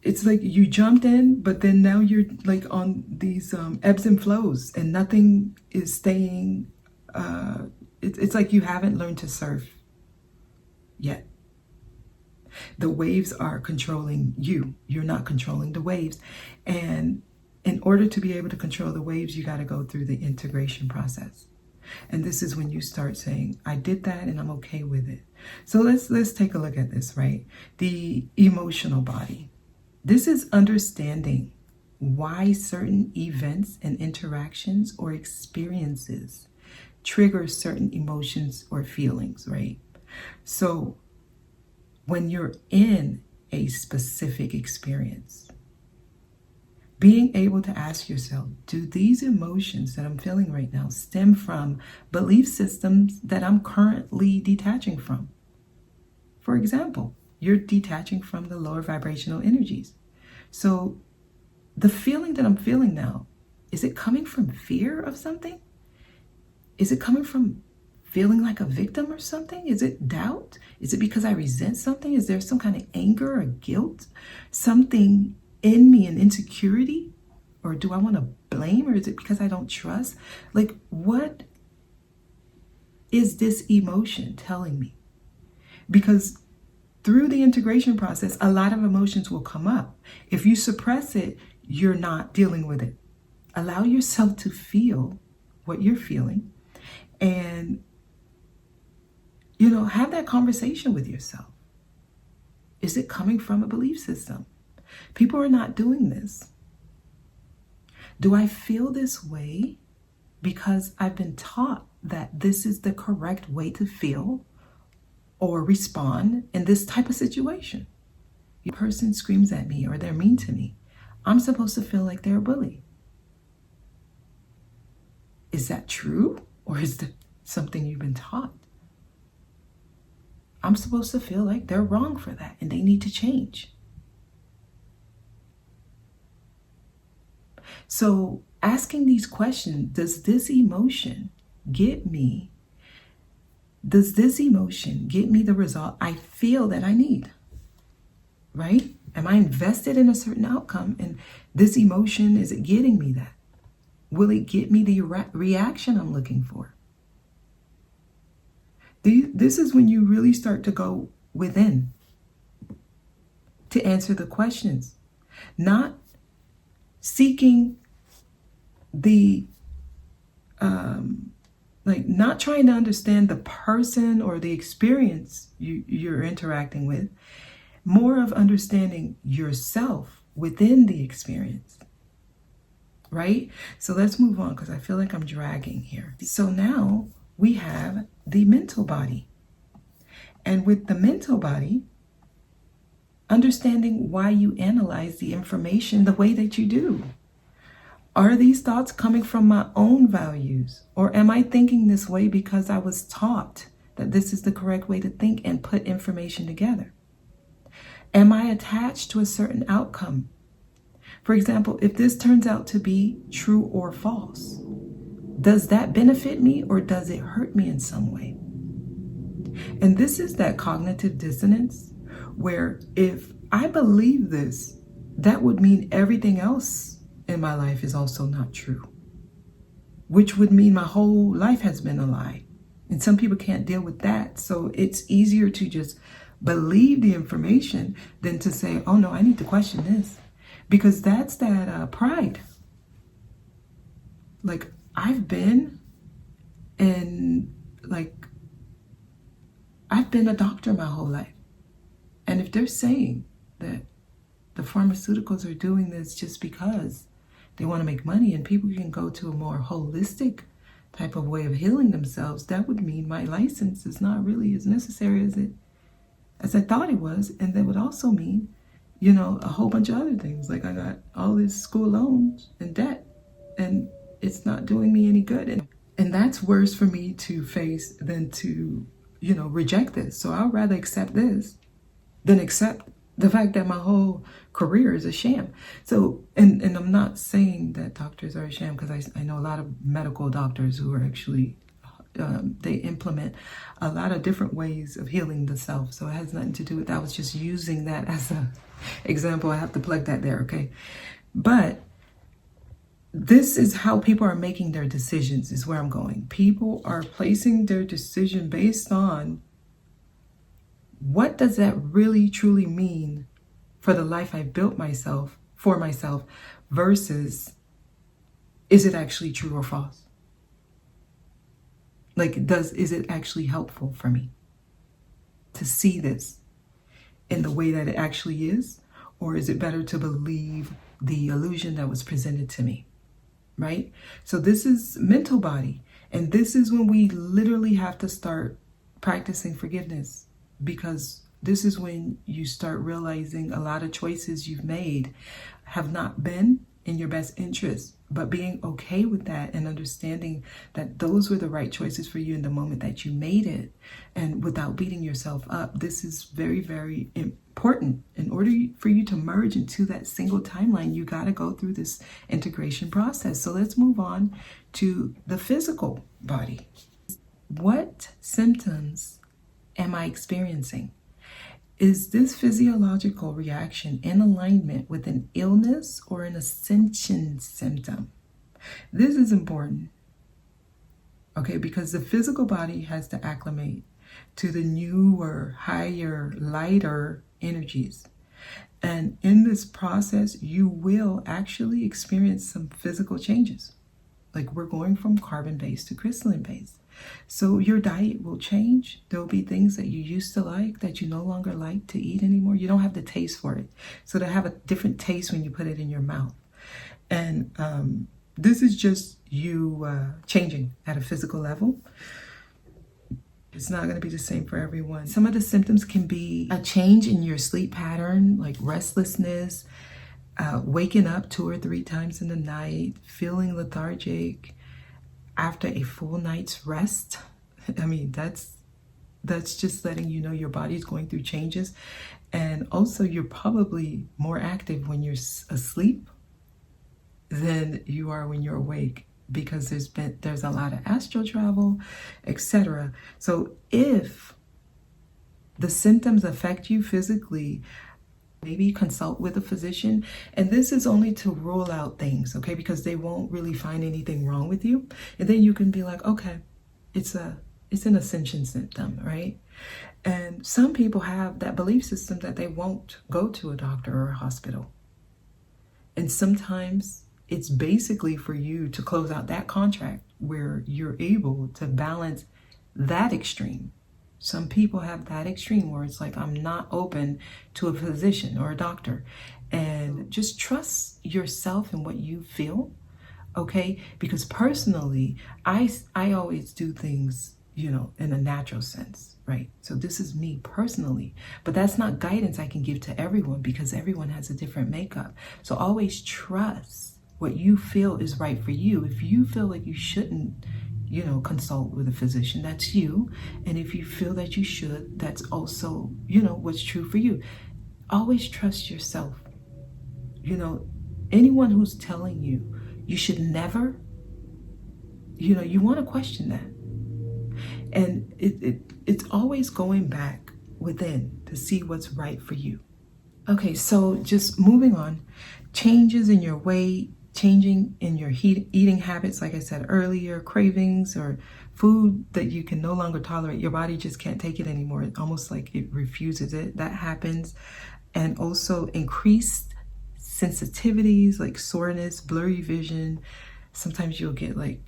It's like you jumped in, but then now you're like on these ebbs and flows and nothing is staying. It's like you haven't learned to surf yet. The waves are controlling you. You're not controlling the waves. And in order to be able to control the waves, you got to go through the integration process. And this is when you start saying, I did that and I'm okay with it. So let's take a look at this, right? The emotional body. This is understanding why certain events and interactions or experiences trigger certain emotions or feelings, right? So when you're in a specific experience, being able to ask yourself, do these emotions that I'm feeling right now stem from belief systems that I'm currently detaching from? For example, you're detaching from the lower vibrational energies. So the feeling that I'm feeling now, is it coming from fear of something? Is it coming from feeling like a victim or something? Is it doubt? Is it because I resent something? Is there some kind of anger or guilt? Something in me, an insecurity? Or do I want to blame? Or is it because I don't trust? Like, what is this emotion telling me? Because through the integration process, a lot of emotions will come up. If you suppress it, you're not dealing with it. Allow yourself to feel what you're feeling and, have that conversation with yourself. Is it coming from a belief system? People are not doing this. Do I feel this way because I've been taught that this is the correct way to feel or respond in this type of situation? The person screams at me or they're mean to me. I'm supposed to feel like they're a bully. Is that true? Or is that something you've been taught? I'm supposed to feel like they're wrong for that and they need to change. So asking these questions, does this emotion get me the result I feel that I need? Right? Am I invested in a certain outcome? And this emotion, is it getting me that? Will it get me the reaction I'm looking for? This is when you really start to go within to answer the questions. Not seeking not trying to understand the person or the experience you're interacting with, more of understanding yourself within the experience, right? So let's move on because I feel like I'm dragging here. So now we have the mental body. And with the mental body, understanding why you analyze the information the way that you do. Are these thoughts coming from my own values? Or am I thinking this way because I was taught that this is the correct way to think and put information together? Am I attached to a certain outcome? For example, if this turns out to be true or false, does that benefit me or does it hurt me in some way? And this is that cognitive dissonance where if I believe this, that would mean everything else in my life is also not true, which would mean my whole life has been a lie. And some people can't deal with that. So it's easier to just believe the information than to say, oh no, I need to question this. Because that's that pride. Like I've been a doctor my whole life. And if they're saying that the pharmaceuticals are doing this just because they want to make money and people can go to a more holistic type of way of healing themselves, that would mean my license is not really as necessary as I thought it was. And that would also mean, a whole bunch of other things. Like I got all these school loans and debt and it's not doing me any good. And that's worse for me to face than to, reject this. So I'd rather accept this than accept the fact that my whole career is a sham. So, and I'm not saying that doctors are a sham, because I know a lot of medical doctors who are actually, they implement a lot of different ways of healing the self. So it has nothing to do with that. I was just using that as an example. I have to plug that there, okay? But this is how people are making their decisions, is where I'm going. People are placing their decision based on what does that really truly mean for the life I built for myself versus is it actually true or false? Like, is it actually helpful for me to see this in the way that it actually is? Or is it better to believe the illusion that was presented to me, right? So this is mental body. And this is when we literally have to start practicing forgiveness, because this is when you start realizing a lot of choices you've made have not been in your best interest, but being okay with that and understanding that those were the right choices for you in the moment that you made it, and without beating yourself up. This is very, very important. In order for you to merge into that single timeline, you got to go through this integration process. So let's move on to the physical body. What symptoms am I experiencing? Is this physiological reaction in alignment with an illness or an ascension symptom? This is important, okay, because the physical body has to acclimate to the newer, higher, lighter energies. And in this process, you will actually experience some physical changes. Like we're going from carbon-based to crystalline-based. So your diet will change. There will be things that you used to like that you no longer like to eat anymore. You don't have the taste for it. So they have a different taste when you put it in your mouth. And this is just you changing at a physical level. It's not going to be the same for everyone. Some of the symptoms can be a change in your sleep pattern, like restlessness, waking up 2 or 3 times in the night, feeling lethargic after a full night's rest. I mean, that's just letting you know your body's going through changes. And also you're probably more active when you're asleep than you are when you're awake, because there's a lot of astral travel, etc. So if the symptoms affect you physically, maybe consult with a physician. And this is only to rule out things, okay? Because they won't really find anything wrong with you. And then you can be like, okay, it's an ascension symptom, right? And some people have that belief system that they won't go to a doctor or a hospital. And sometimes it's basically for you to close out that contract where you're able to balance that extreme. Some people have that extreme where it's like, I'm not open to a physician or a doctor. And just trust yourself and what you feel, okay? Because personally, I always do things, in a natural sense, right? So this is me personally, but that's not guidance I can give to everyone because everyone has a different makeup. So always trust what you feel is right for you. If you feel like you shouldn't, consult with a physician, that's you. And if you feel that you should, that's also, what's true for you. Always trust yourself. Anyone who's telling you you should never, you want to question that. And it's always going back within to see what's right for you. Okay, so just moving on, changes in your weight, changing in your eating habits, like I said earlier, cravings or food that you can no longer tolerate. Your body just can't take it anymore. It's almost like it refuses it. That happens. And also increased sensitivities like soreness, blurry vision. Sometimes you'll get like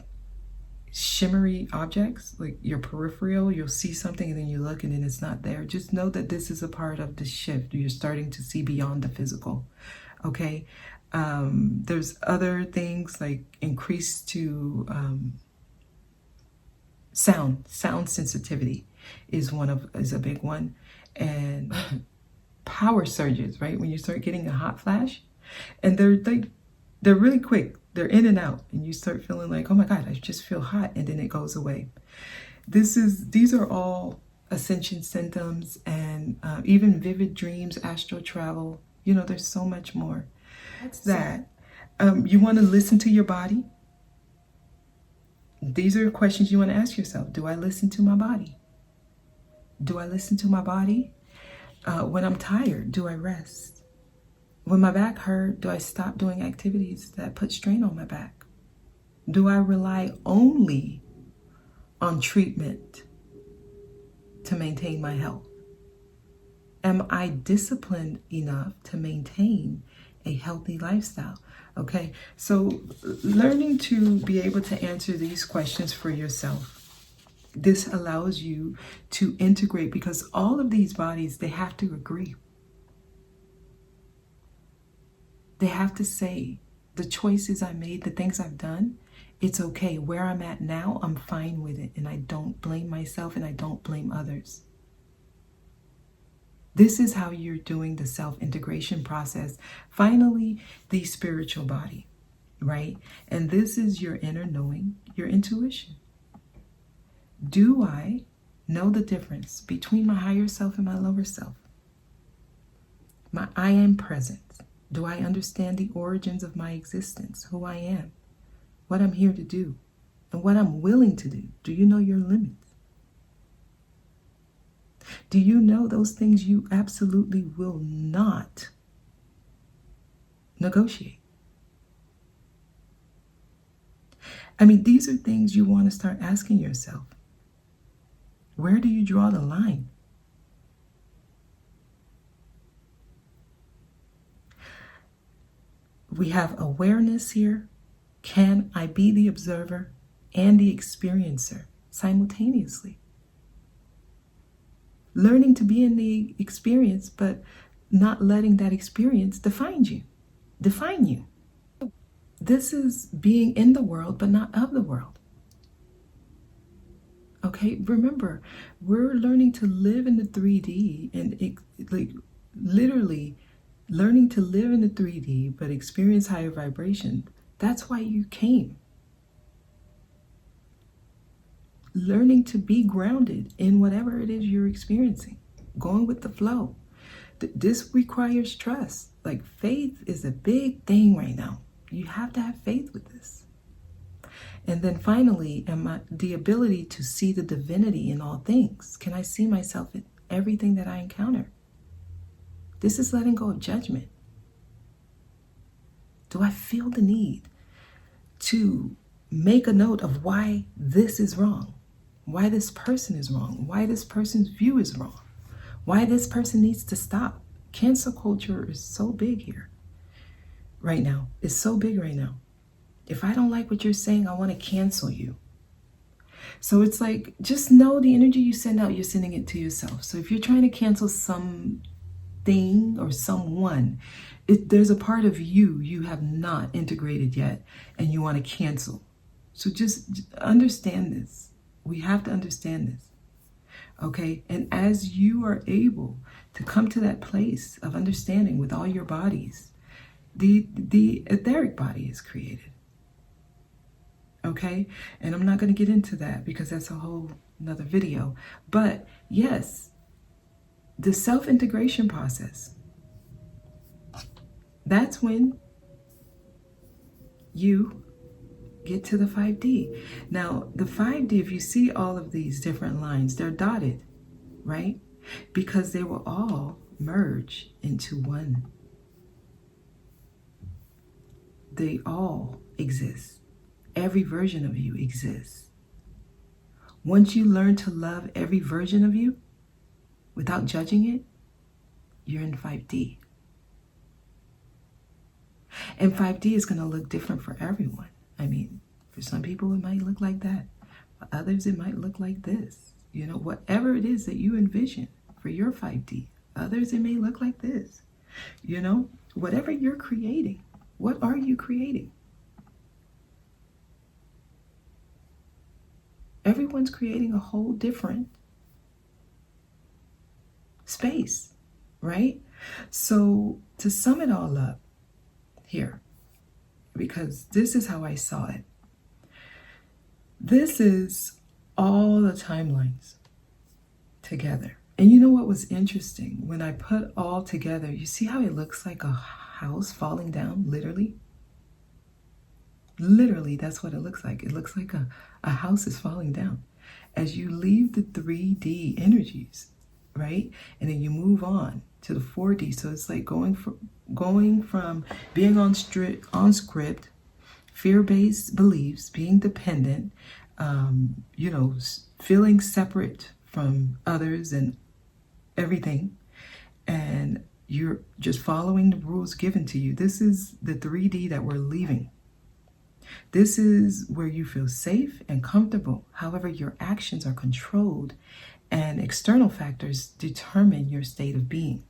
shimmery objects, like your peripheral, you'll see something and then you look and then it's not there. Just know that this is a part of the shift. You're starting to see beyond the physical. Okay. There's other things like increase to sound sensitivity is a big one. And power surges, right? When you start getting a hot flash and they're really quick. They're in and out and you start feeling like, oh my God, I just feel hot, and then it goes away. These are all ascension symptoms, and even vivid dreams, astral travel. There's so much more. That's that. You want to listen to your body. These are questions you want to ask yourself. Do I listen to my body? Do I listen to my body? When I'm tired, do I rest? When my back hurt, do I stop doing activities that put strain on my back? Do I rely only on treatment to maintain my health? Am I disciplined enough to maintain a healthy lifestyle? Okay, so learning to be able to answer these questions for yourself. This allows you to integrate, because all of these bodies, they have to agree. They have to say, the choices I made, the things I've done, it's okay. Where I'm at now, I'm fine with it. And I don't blame myself and I don't blame others. This is how you're doing the self-integration process. Finally, the spiritual body, right? And this is your inner knowing, your intuition. Do I know the difference between my higher self and my lower self? My I am presence. Do I understand the origins of my existence, who I am, what I'm here to do, and what I'm willing to do? Do you know your limits? Do you know those things you absolutely will not negotiate? I mean, these are things you want to start asking yourself. Where do you draw the line? We have awareness here. Can I be the observer and the experiencer simultaneously? Learning to be in the experience, but not letting that experience define you. This is being in the world, but not of the world. Okay, remember, we're learning to live in the 3D and literally learning to live in the 3D, but experience higher vibration. That's why you came. Learning to be grounded in whatever it is you're experiencing. Going with the flow. This requires trust. Like, faith is a big thing right now. You have to have faith with this. And then finally, the ability to see the divinity in all things. Can I see myself in everything that I encounter? This is letting go of judgment. Do I feel the need to make a note of why this is wrong? Why this person is wrong? Why this person's view is wrong? Why this person needs to stop? Cancel culture is so big here right now. It's so big right now. If I don't like what you're saying, I want to cancel you. So it's like, just know the energy you send out, you're sending it to yourself. So if you're trying to cancel something or someone, there's a part of you have not integrated yet and you want to cancel. So just understand this. We have to understand this. Okay? And as you are able to come to that place of understanding with all your bodies, the etheric body is created. Okay? And I'm not going to get into that because that's a whole another video. But yes, the self-integration process, that's when you get to the 5D. Now, the 5D, if you see all of these different lines, they're dotted, right? Because they will all merge into one. They all exist. Every version of you exists. Once you learn to love every version of you without judging it, you're in 5D. And 5D is going to look different for everyone. I mean, for some people it might look like that. For others it might look like this. You know, whatever it is that you envision for your 5D. Others it may look like this. You know, whatever you're creating, what are you creating? Everyone's creating a whole different space, right? So to sum it all up here, because this is how I saw it. This is all the timelines together. And you know what was interesting? When I put all together, you see how it looks like a house falling down, literally? Literally, that's what it looks like. It looks like a house is falling down. As you leave the 3D energies, right? And then you move on to the 4D. So it's like going from being on script, fear-based beliefs, being dependent, you know, feeling separate from others and everything, and you're just following the rules given to you. This is the 3D that we're leaving. This is where you feel safe and comfortable. However, your actions are controlled and external factors determine your state of being.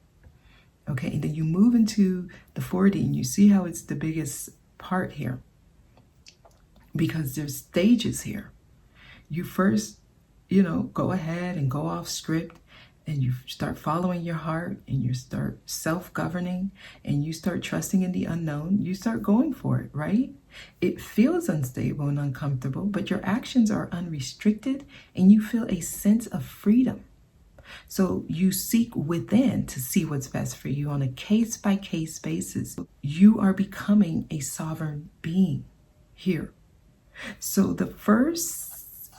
Okay, and then you move into the 4D and you see how it's the biggest part here because there's stages here. You first, you know, go ahead and go off script and you start following your heart and you start self-governing and you start trusting in the unknown. You start going for it, right? It feels unstable and uncomfortable, but your actions are unrestricted and you feel a sense of freedom. So you seek within to see what's best for you on a case-by-case basis. You are becoming a sovereign being here. So the first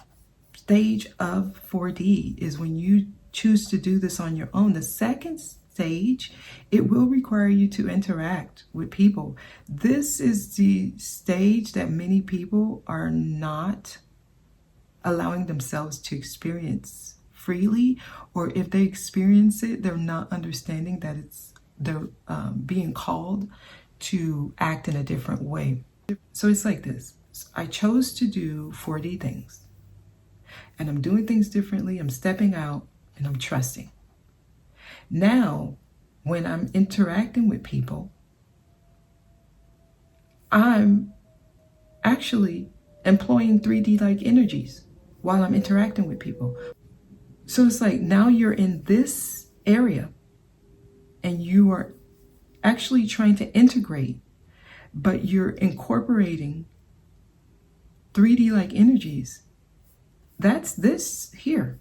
stage of 4D is when you choose to do this on your own. The second stage, it will require you to interact with people. This is the stage that many people are not allowing themselves to experience freely, or if they experience it, they're not understanding that they're being called to act in a different way. So it's like this. I chose to do 4D things, and I'm doing things differently. I'm stepping out and I'm trusting. Now, when I'm interacting with people, I'm actually employing 3D-like energies while I'm interacting with people. So it's like now you're in this area and you are actually trying to integrate, but you're incorporating 3D-like energies. That's this here.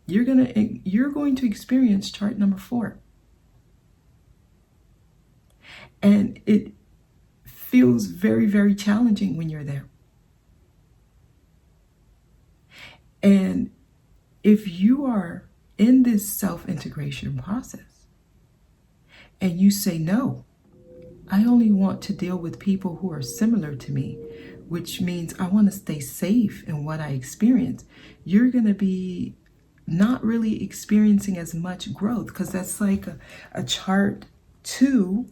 You're going to experience chart number 4. And it feels very, very challenging when you're there. And if you are in this self-integration process and you say, no, I only want to deal with people who are similar to me, which means I want to stay safe in what I experience, you're going to be not really experiencing as much growth, because that's like a chart 2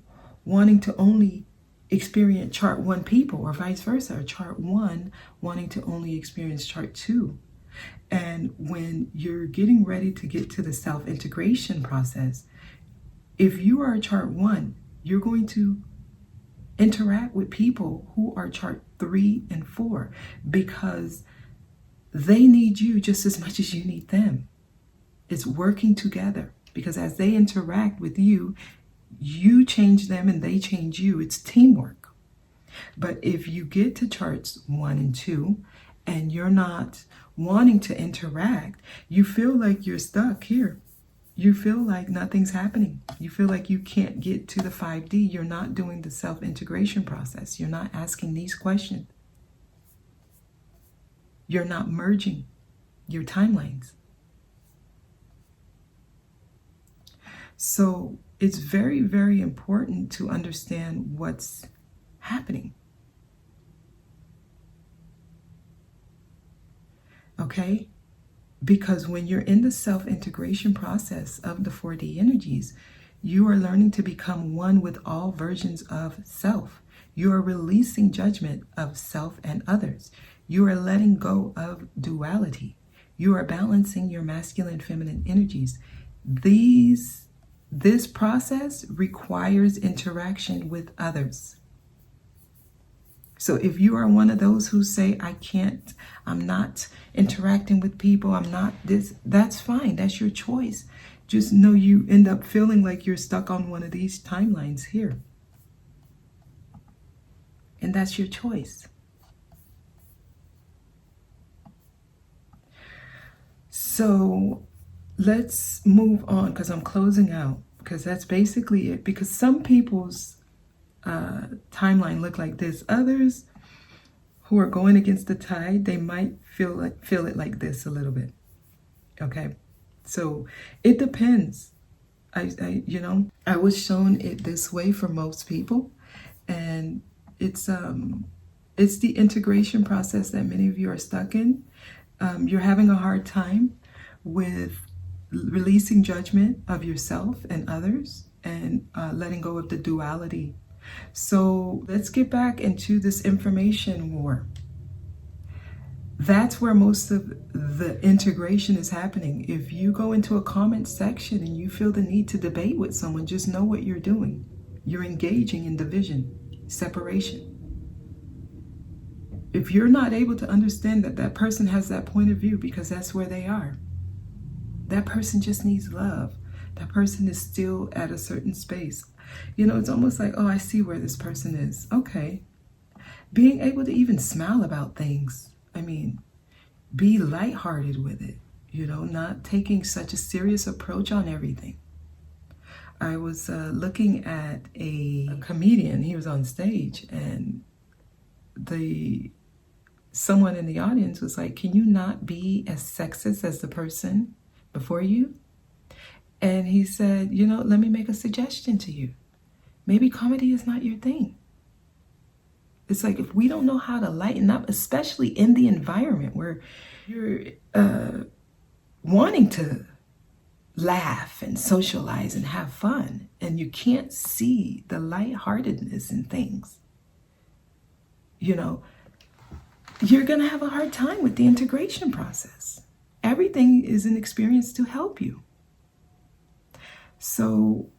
wanting to only experience chart 1 people, or vice versa, or chart 1 wanting to only experience chart 2. And when you're getting ready to get to the self-integration process, if you are a chart 1, you're going to interact with people who are chart 3 and 4, because They need you just as much as you need them. It's working together, because as they interact with you, you change them and they change you. It's teamwork. But if you get to charts 1 and 2 and you're not wanting to interact, you feel like you're stuck here. You feel like nothing's happening. You feel like you can't get to the 5D. You're not doing the self-integration process. You're not asking these questions. You're not merging your timelines. So it's very, very important to understand what's happening. Okay? Because when you're in the self-integration process of the 4D energies, you are learning to become one with all versions of self. You are releasing judgment of self and others. You are letting go of duality. You are balancing your masculine, feminine energies. This process requires interaction with others. So if you are one of those who say, I'm not interacting with people, I'm not this, that's fine. That's your choice. Just know you end up feeling like you're stuck on one of these timelines here. And that's your choice. So let's move on, because I'm closing out, because that's basically it. Because some people's timeline look like this. Others who are going against the tide, they might feel it like this a little bit. Okay, so it depends. I was shown it this way for most people, and it's the integration process that many of you are stuck in. You're having a hard time with releasing judgment of yourself and others, and letting go of the duality. So let's get back into this information war. That's where most of the integration is happening. If you go into a comment section and you feel the need to debate with someone, just know what you're doing. You're engaging in division, separation. If you're not able to understand that that person has that point of view because that's where they are, that person just needs love. That person is still at a certain space. It's almost like, oh, I see where this person is. Okay. Being able to even smile about things. Be lighthearted with it. Not taking such a serious approach on everything. I was looking at a comedian. He was on stage, and someone in the audience was like, can you not be as sexist as the person before you? And he said, let me make a suggestion to you. Maybe comedy is not your thing. It's like, if we don't know how to lighten up, especially in the environment where you're wanting to laugh and socialize and have fun, and you can't see the lightheartedness in things, you're going to have a hard time with the integration process. Everything is an experience to help you. So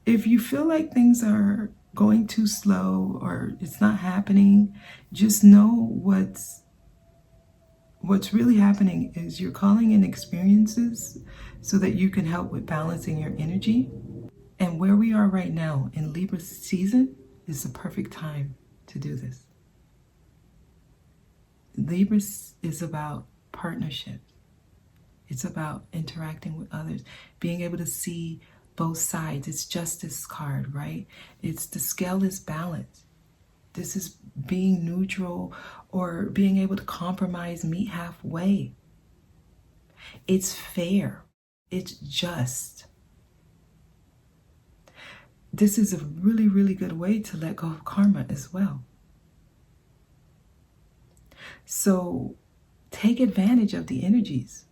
if you feel like things are going too slow or it's not happening, just know what's really happening is you're calling in experiences so that you can help with balancing your energy. And where we are right now in Libra season is the perfect time to do this. Libra is about partnerships. It's about interacting with others, being able to see both sides. It's justice card, right? It's the scale is balanced. This is being neutral or being able to compromise, meet halfway. It's fair. It's just. This is a really, really good way to let go of karma as well. So take advantage of the energies.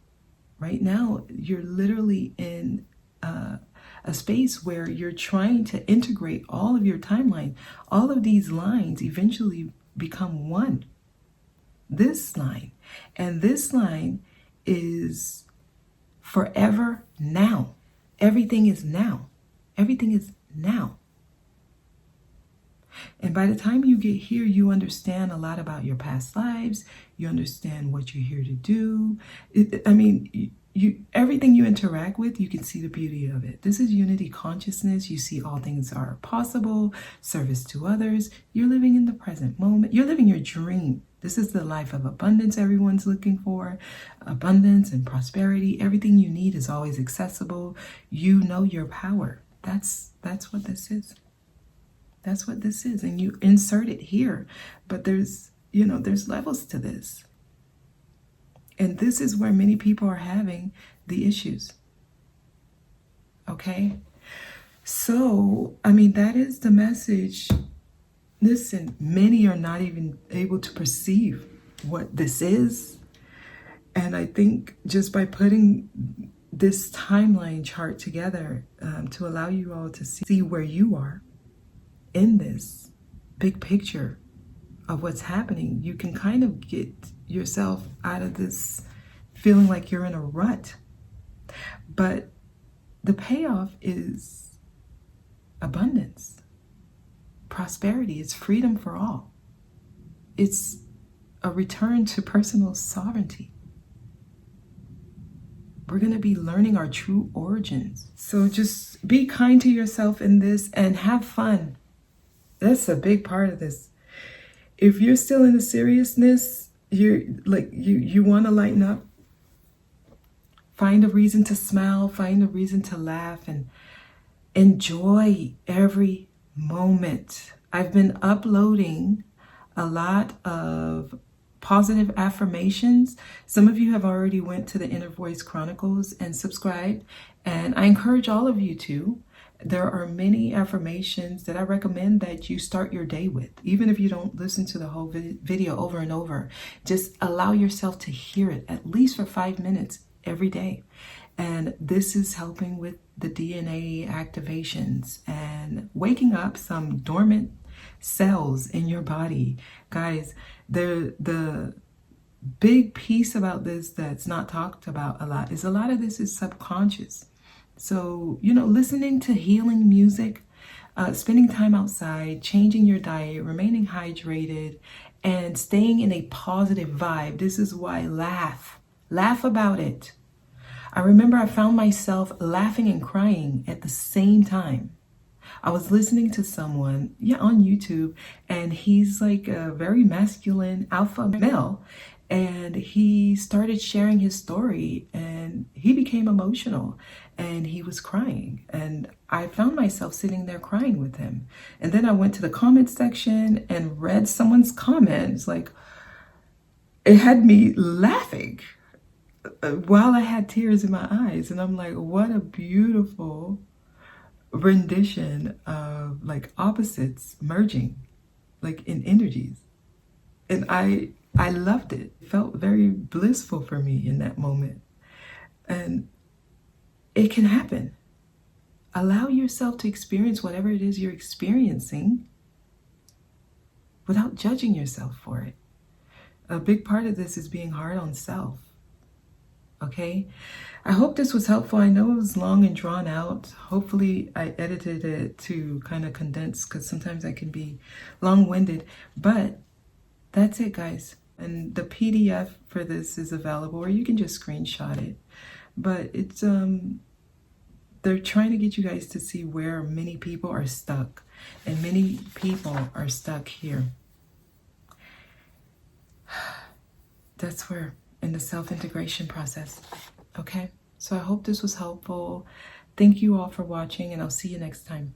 Right now, you're literally in a space where you're trying to integrate all of your timeline. All of these lines eventually become one. This line. And this line is forever now. Everything is now. Everything is now. And by the time you get here, you understand a lot about your past lives. You understand what you're here to do. You everything you interact with, you can see the beauty of it. This is unity consciousness. You see all things are possible, service to others. You're living in the present moment. You're living your dream. This is the life of abundance everyone's looking for. Abundance and prosperity. Everything you need is always accessible. You know your power. That's what this is. That's what this is. And you insert it here. But there's levels to this. And this is where many people are having the issues. Okay? So, that is the message. Listen, many are not even able to perceive what this is. And I think just by putting this timeline chart together to allow you all to see where you are in this big picture of what's happening, you can kind of get yourself out of this feeling like you're in a rut. But the payoff is abundance, prosperity. It's freedom for all. It's a return to personal sovereignty. We're going to be learning our true origins. So just be kind to yourself in this and have fun. That's a big part of this. If you're still in the seriousness, you want to lighten up, find a reason to smile, find a reason to laugh, and enjoy every moment. I've been uploading a lot of positive affirmations. Some of you have already went to the Inner Voice Chronicles and subscribed, and I encourage all of you to. There are many affirmations that I recommend that you start your day with. Even if you don't listen to the whole video over and over, just allow yourself to hear it at least for 5 minutes every day. And this is helping with the DNA activations and waking up some dormant cells in your body. Guys, the big piece about this that's not talked about a lot is a lot of this is subconscious. So, listening to healing music, spending time outside, changing your diet, remaining hydrated, and staying in a positive vibe. This is why laugh about it. I remember I found myself laughing and crying at the same time. I was listening to someone, on YouTube, and he's like a very masculine alpha male. And he started sharing his story and he became emotional and he was crying. And I found myself sitting there crying with him. And then I went to the comment section and read someone's comments. Like, it had me laughing while I had tears in my eyes. And I'm like, what a beautiful rendition of like opposites merging, like in energies. And I loved it. It felt very blissful for me in that moment. And it can happen. Allow yourself to experience whatever it is you're experiencing without judging yourself for it. A big part of this is being hard on self. Okay? I hope this was helpful. I know it was long and drawn out. Hopefully I edited it to kind of condense, because sometimes I can be long-winded. But that's it, guys. And the PDF for this is available, or you can just screenshot it. But it's they're trying to get you guys to see where many people are stuck. And many people are stuck here. That's where, in the self-integration process. Okay? So I hope this was helpful. Thank you all for watching, and I'll see you next time.